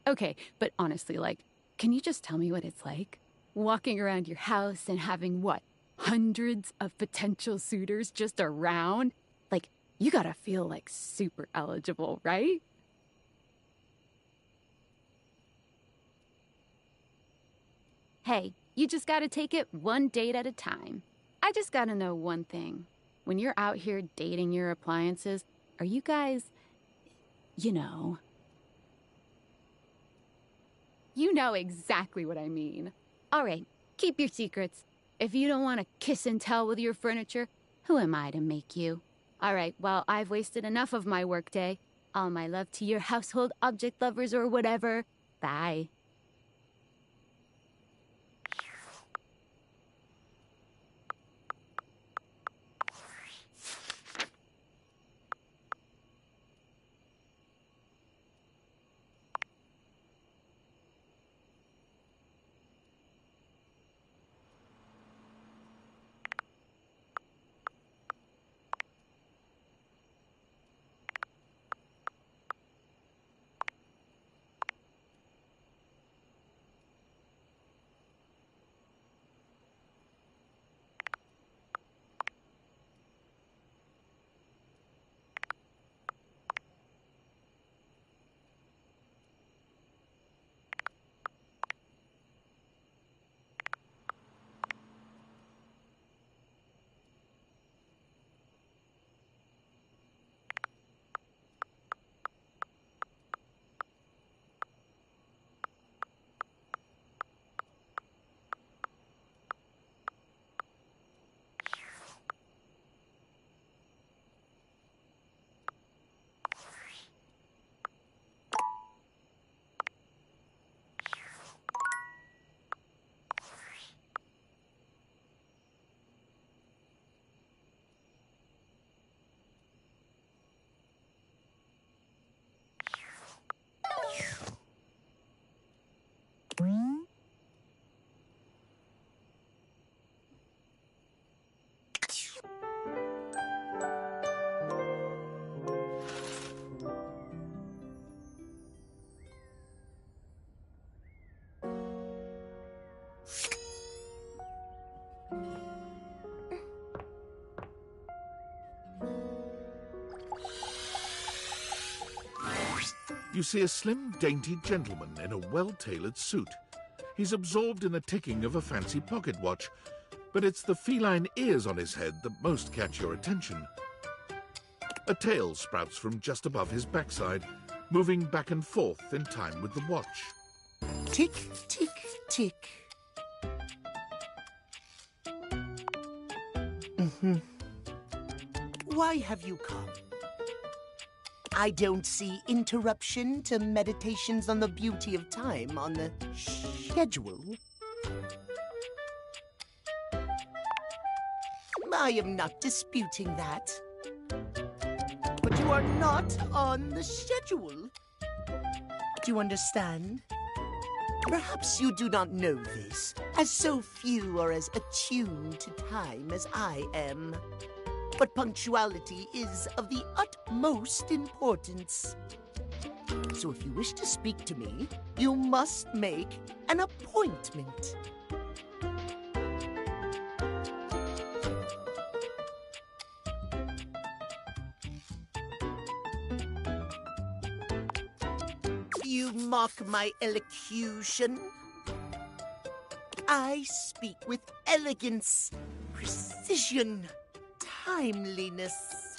Okay, but honestly, like, can you just tell me what it's like? Walking around your house and having, what, hundreds of potential suitors just around? Like, you gotta feel, like, super eligible, right? Hey, you just gotta take it one date at a time. I just gotta know one thing. When you're out here dating your appliances, are you guys, you know exactly what I mean. All right, keep your secrets. If you don't want to kiss and tell with your furniture, who am I to make you? All right, well, I've wasted enough of my workday. All my love to your household object lovers or whatever. Bye. You see a slim, dainty gentleman in a well-tailored suit. He's absorbed in the ticking of a fancy pocket watch, but it's the feline ears on his head that most catch your attention. A tail sprouts from just above his backside, moving back and forth in time with the watch. Tick, tick, tick. Why have you come? I don't see interruption to meditations on the beauty of time on the schedule. I am not disputing that. But you are not on the schedule. Do you understand? Perhaps you do not know this, as so few are as attuned to time as I am. But punctuality is of the utmost importance. So if you wish to speak to me, you must make an appointment. You mock my elocution. I speak with elegance, precision, timeliness.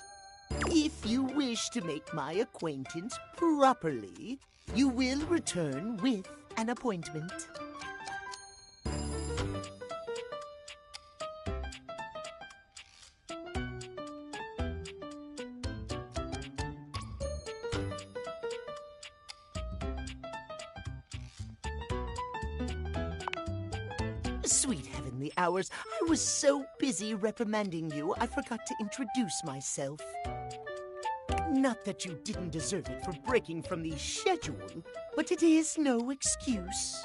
If you wish to make my acquaintance properly, you will return with an appointment. Sweet heavenly hours, I was so busy reprimanding you, I forgot to introduce myself. Not that you didn't deserve it for breaking from the schedule, but it is no excuse.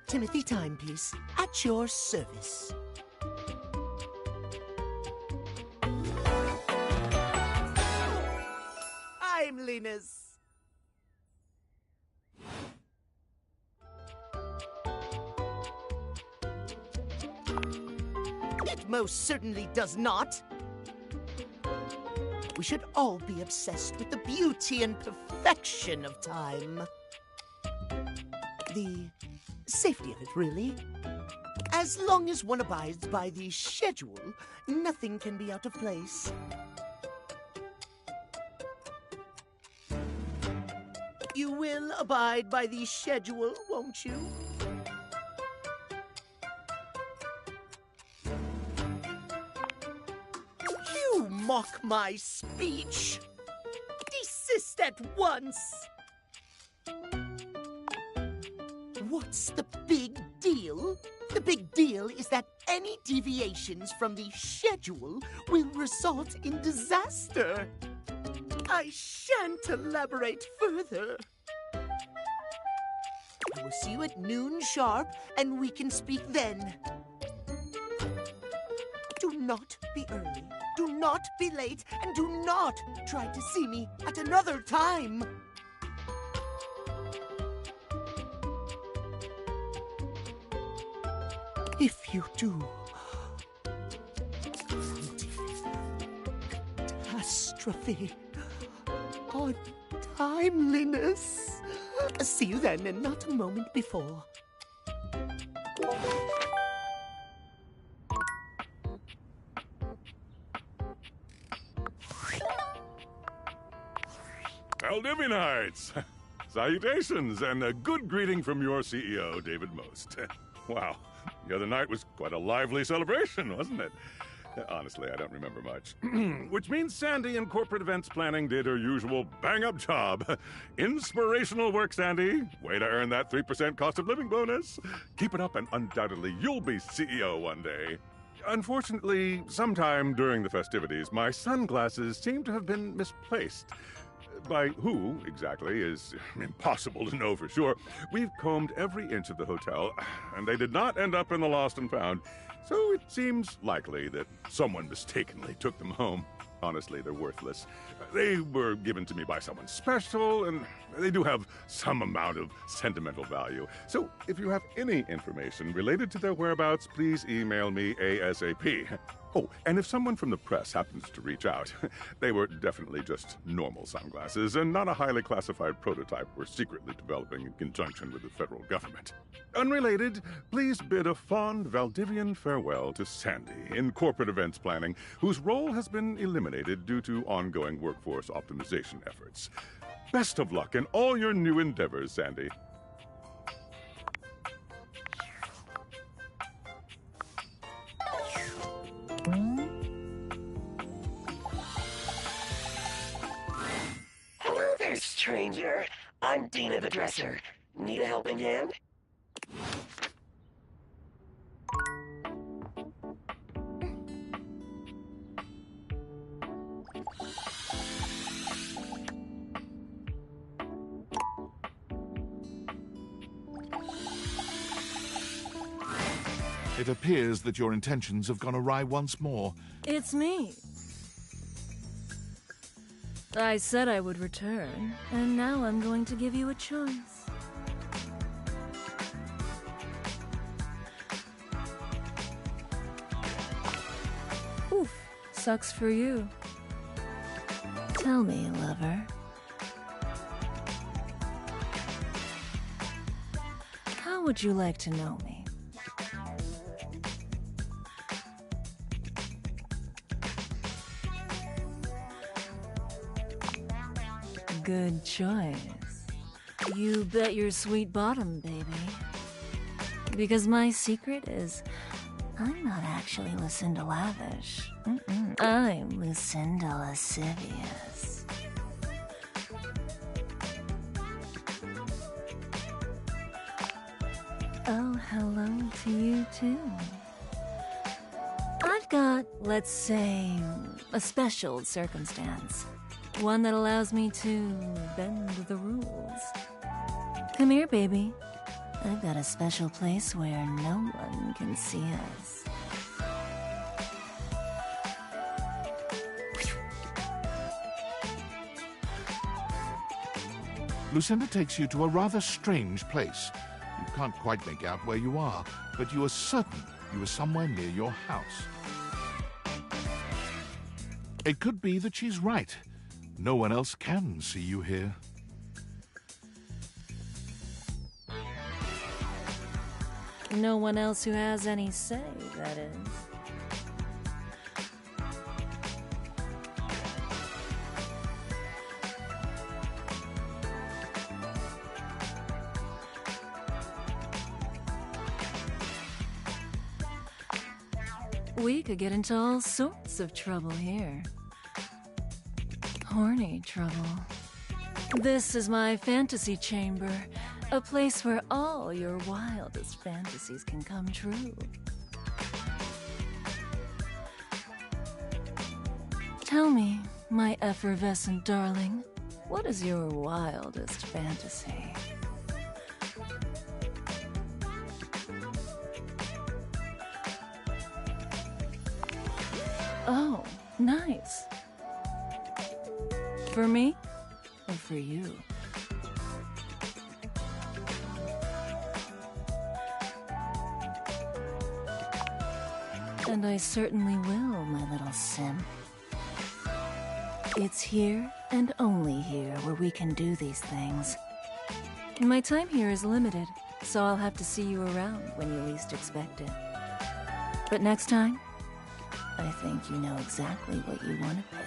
Timothy Timepiece, at your service. Timeliness. It most certainly does not. We should all be obsessed with the beauty and perfection of time. The safety of it, really. As long as one abides by the schedule, nothing can be out of place. You will abide by the schedule, won't you? You mock my speech. Desist at once. What's the big deal? The big deal is that any deviations from the schedule will result in disaster. I shan't elaborate further. I will see you at noon sharp, and we can speak then. Do not be early, do not be late, and do not try to see me at another time. If you do, catastrophe on timeliness. See you then, and not a moment before. Valdivinites! Salutations, and a good greeting from your CEO, David Most. Wow, the other night was quite a lively celebration, wasn't it? Honestly, I don't remember much. Which means Sandy in corporate events planning did her usual bang-up job. Inspirational work, Sandy. Way to earn that 3% cost of living bonus. Keep it up and undoubtedly you'll be CEO one day. Unfortunately, sometime during the festivities, my sunglasses seem to have been misplaced. By who, exactly, is impossible to know for sure. We've combed every inch of the hotel, and they did not end up in the lost and found. So it seems likely that someone mistakenly took them home. Honestly, they're worthless. They were given to me by someone special, and they do have some amount of sentimental value. So if you have any information related to their whereabouts, please email me ASAP. Oh, and if someone from the press happens to reach out, they were definitely just normal sunglasses and not a highly classified prototype we're secretly developing in conjunction with the federal government. Unrelated, please bid a fond Valdivian farewell to Sandy in corporate events planning, whose role has been eliminated due to ongoing workforce optimization efforts. Best of luck in all your new endeavors, Sandy. Hello there, stranger. I'm Dina the Dresser. Need a helping hand? It appears that your intentions have gone awry once more. It's me. I said I would return, and now I'm going to give you a choice. Oof, sucks for you. Tell me, lover. How would you like to know me? Good choice. You bet your sweet bottom, baby. Because my secret is, I'm not actually Lucinda Lavish. I'm Lucinda Lascivious. Oh, hello to you too. I've got, let's say, a special circumstance. One that allows me to bend the rules. Come here, baby. I've got a special place where no one can see us. Lucinda takes you to a rather strange place. You can't quite make out where you are, but you are certain you are somewhere near your house. It could be that she's right. No one else can see you here. No one else who has any say, that is. We could get into all sorts of trouble here. Horny trouble. This is my fantasy chamber, a place where all your wildest fantasies can come true. Tell me, my effervescent darling, what is your wildest fantasy? Oh, nice. For me or for you? And I certainly will, my little sim. It's here and only here where we can do these things. My time here is limited, so I'll have to see you around when you least expect it. But next time, I think you know exactly what you want to pick.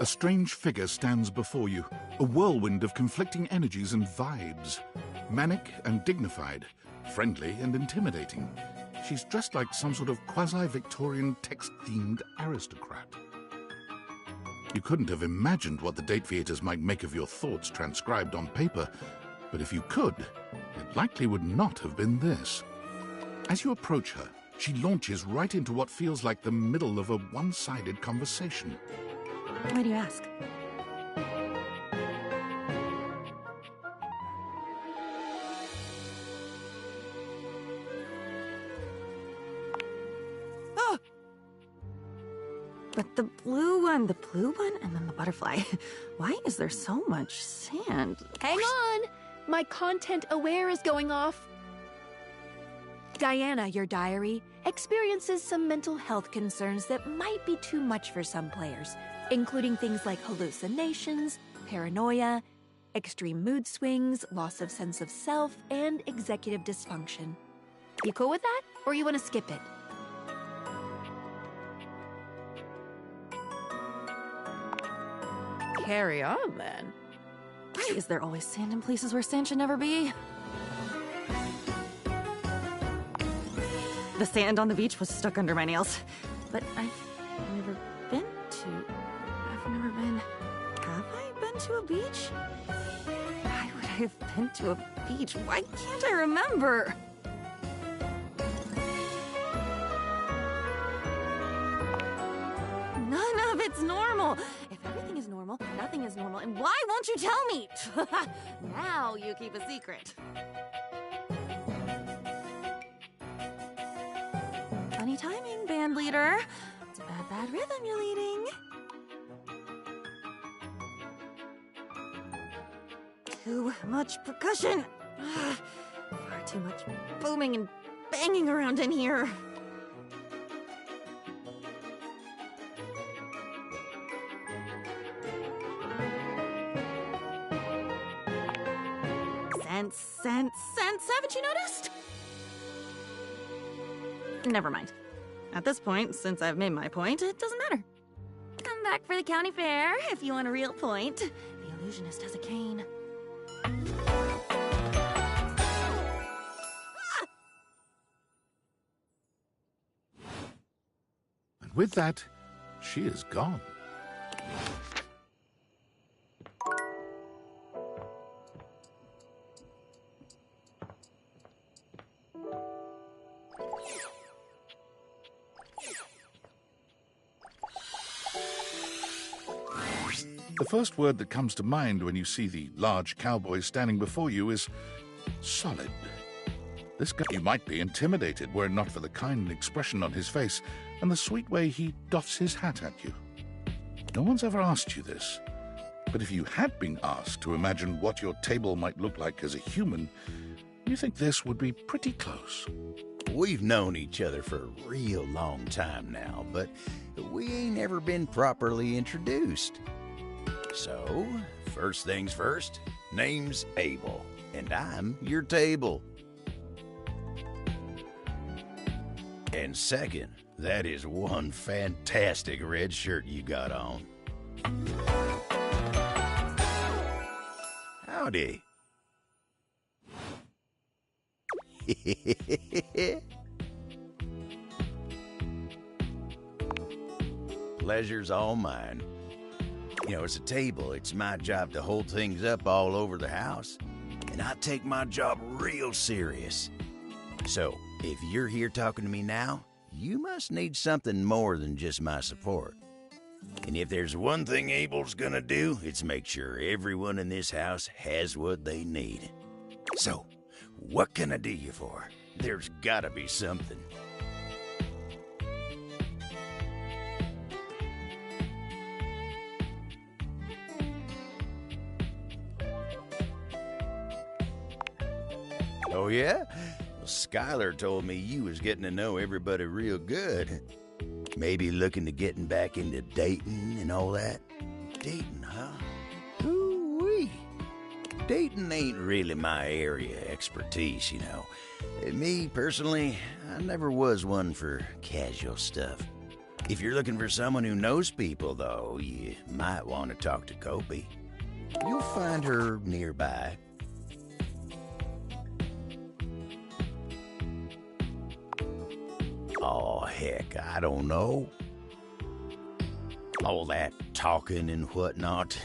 A strange figure stands before you, a whirlwind of conflicting energies and vibes. Manic and dignified, friendly and intimidating. She's dressed like some sort of quasi-Victorian text-themed aristocrat. You couldn't have imagined what the date theaters might make of your thoughts transcribed on paper, but if you could, it likely would not have been this. As you approach her, she launches right into what feels like the middle of a one-sided conversation. Why do you ask? Oh! But the blue one, and then the butterfly. Why is there so much sand? Hang on! My content aware is going off. Diana, your diary, experiences some mental health concerns that might be too much for some players, including things like hallucinations, paranoia, extreme mood swings, loss of sense of self, and executive dysfunction. You cool with that, or you want to skip it? Carry on, then. Why is there always sand in places where sand should never be? The sand on the beach was stuck under my nails. But I've never been to... Have I been to a beach? Why would I have been to a beach? Why can't I remember? None of it's normal. If everything is normal, nothing is normal. And why won't you tell me? Now you keep a secret. Funny timing, band leader. It's a bad rhythm you're leading. Too much percussion. Far too much booming and banging around in here. Sense. Haven't you noticed? Never mind. At this point, since I've made my point, it doesn't matter. Come back for the county fair if you want a real point. The illusionist has a cane. with that, she is gone. The first word that comes to mind when you see the large cowboy standing before you is solid. This guy, you might be intimidated were it not for the kind expression on his face and the sweet way he doffs his hat at you. No one's ever asked you this, but if you had been asked to imagine what your table might look like as a human, you think this would be pretty close. We've known each other for a real long time now, but we ain't ever been properly introduced. So, first things first, name's Abel, and I'm your table. And second, that is one fantastic red shirt you got on. Howdy. Pleasure's all mine. You know, as a table, it's my job to hold things up all over the house, and I take my job real serious. So, if you're here talking to me now, you must need something more than just my support. And if there's one thing Abel's gonna do, it's make sure everyone in this house has what they need. So, what can I do you for? There's gotta be something. Oh, yeah? Well, Skylar told me you was getting to know everybody real good. Maybe looking to getting back into dating and all that? Dating, huh? Ooh-wee. Dating ain't really my area of expertise, you know. Me, personally, I never was one for casual stuff. If you're looking for someone who knows people, though, you might want to talk to Kopi. You'll find her nearby. Oh, heck, I don't know. All that talking and whatnot.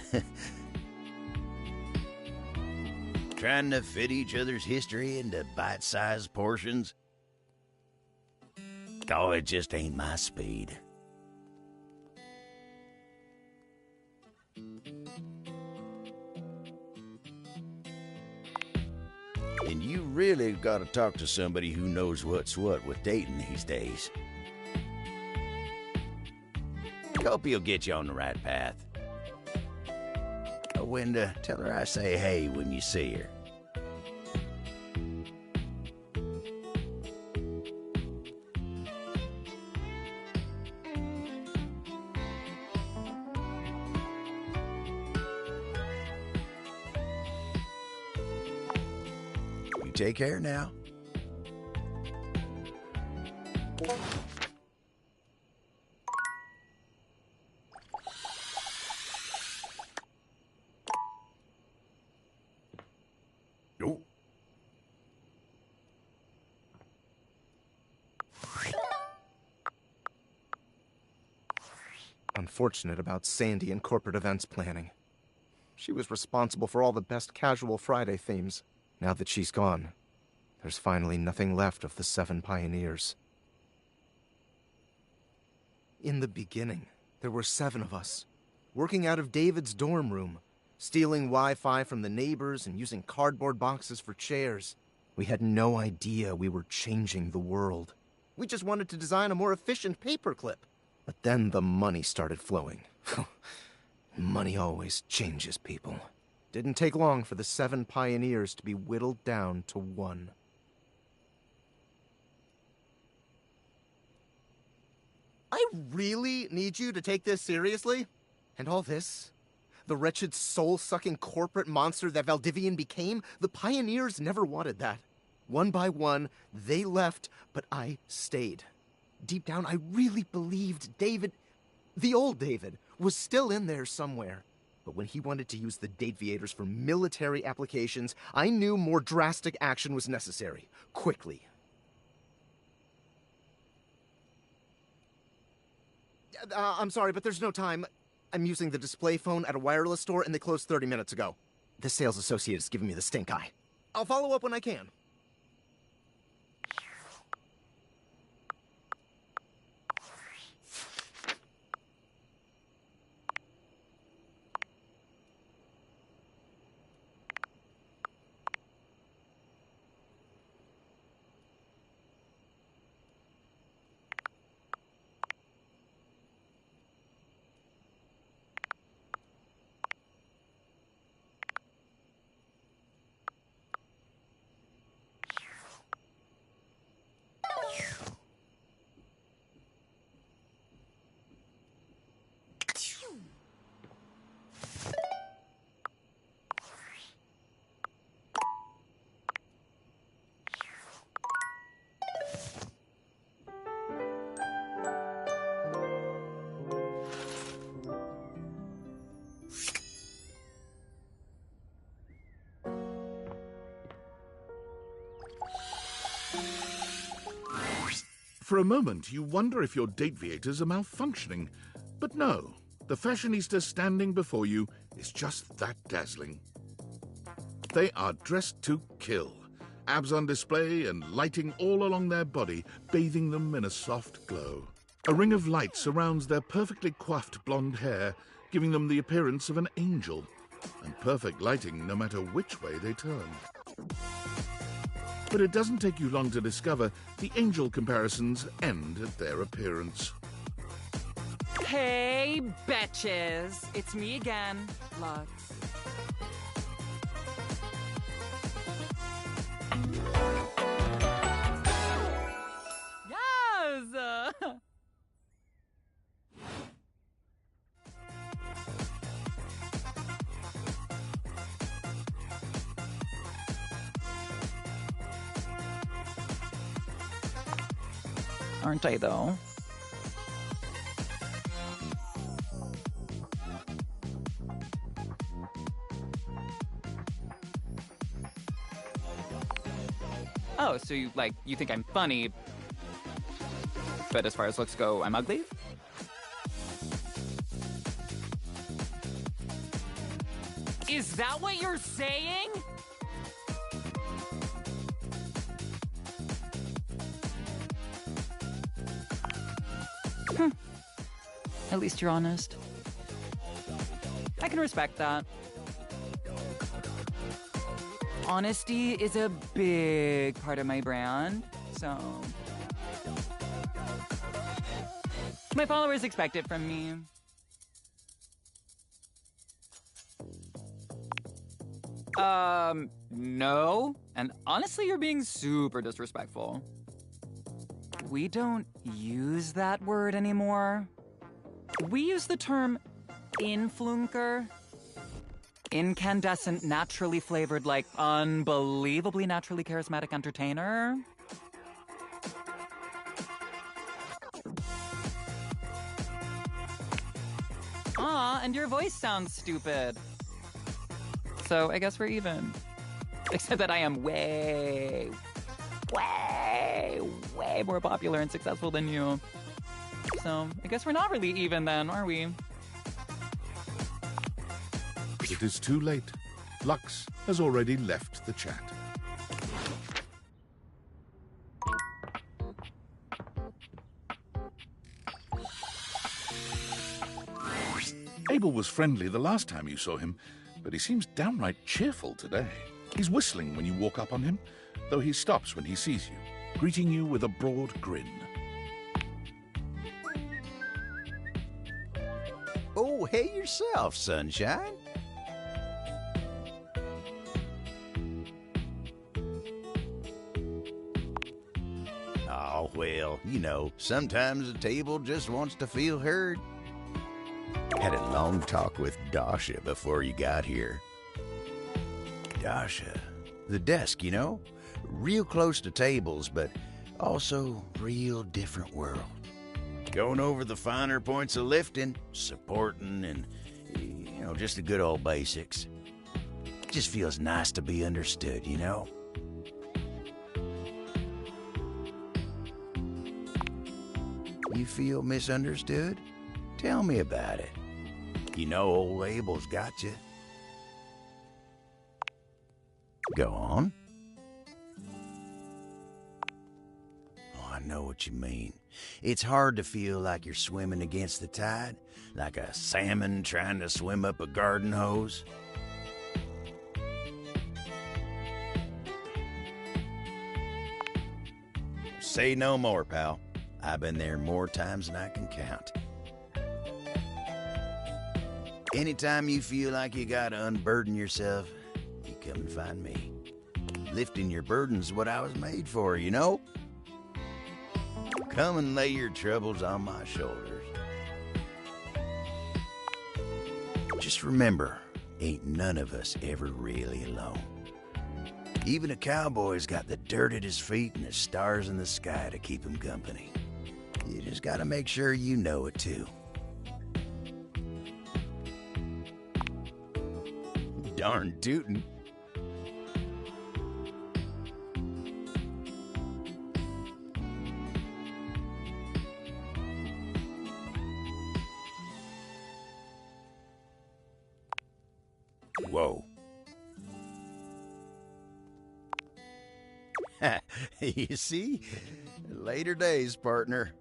Trying to fit each other's history into bite-sized portions. Oh, it just ain't my speed. And you really gotta talk to somebody who knows what's what with dating these days. Hope he'll get you on the right path. Oh, and tell her I say hey when you see her. You take care now. Unfortunate about Sandy and corporate events planning. She was responsible for all the best casual Friday themes. Now that she's gone, there's finally nothing left of the 7 pioneers. In the beginning, there were 7 of us, working out of David's dorm room, stealing Wi-Fi from the neighbors and using cardboard boxes for chairs. We had no idea we were changing the world. We just wanted to design a more efficient paperclip. But then the money started flowing. Money always changes people. Didn't take long for the 7 pioneers to be whittled down to 1. I really need you to take this seriously? And all this? The wretched soul-sucking corporate monster that Valdivian became? The pioneers never wanted that. One by one, they left, but I stayed. Deep down, I really believed David, the old David, was still in there somewhere. But when he wanted to use the Dateviators for military applications, I knew more drastic action was necessary. Quickly. I'm sorry, but there's no time. I'm using the display phone at a wireless store, and they closed 30 minutes ago. The sales associate is giving me the stink eye. I'll follow up when I can. For a moment, you wonder if your Dateviators are malfunctioning. But no, the fashionista standing before you is just that dazzling. They are dressed to kill, abs on display and lighting all along their body, bathing them in a soft glow. A ring of light surrounds their perfectly coiffed blonde hair, giving them the appearance of an angel, and perfect lighting no matter which way they turn. But it doesn't take you long to discover the angel comparisons end at their appearance. Hey, betches! It's me again, Lux. Yes! Aren't I, though? Oh, so you think I'm funny, but as far as looks go, I'm ugly? Is that what you're saying? At least you're honest. I can respect that. Honesty is a big part of my brand, so... my followers expect it from me. No. And honestly, you're being super disrespectful. We don't use that word anymore. We use the term influnker. Incandescent, naturally flavored, like unbelievably naturally charismatic entertainer. Aw, and your voice sounds stupid. So I guess we're even. Except that I am way more popular and successful than you. So I guess we're not really even then, are we? It is too late. Lux has already left the chat. Abel was friendly the last time you saw him, but he seems downright cheerful today. He's whistling when you walk up on him, though he stops when he sees you, greeting you with a broad grin. Oh, hey yourself, sunshine. Oh, well, you know, sometimes a table just wants to feel heard. Had a long talk with Dasha before you got here. Dasha, the desk, you know? Real close to tables, but also real different world. Going over the finer points of lifting, supporting, and, you know, just the good old basics. Just feels nice to be understood, you know? You feel misunderstood? Tell me about it. You know old Abel's got you. Go on. Oh, I know what you mean. It's hard to feel like you're swimming against the tide, like a salmon trying to swim up a garden hose. Say no more, pal. I've been there more times than I can count. Anytime you feel like you gotta unburden yourself, you come and find me. Lifting your burden's what I was made for, you know? Come and lay your troubles on my shoulders. Just remember, ain't none of us ever really alone. Even a cowboy's got the dirt at his feet and the stars in the sky to keep him company. You just gotta make sure you know it too. Darn tootin'. Whoa. You see? Later days, partner.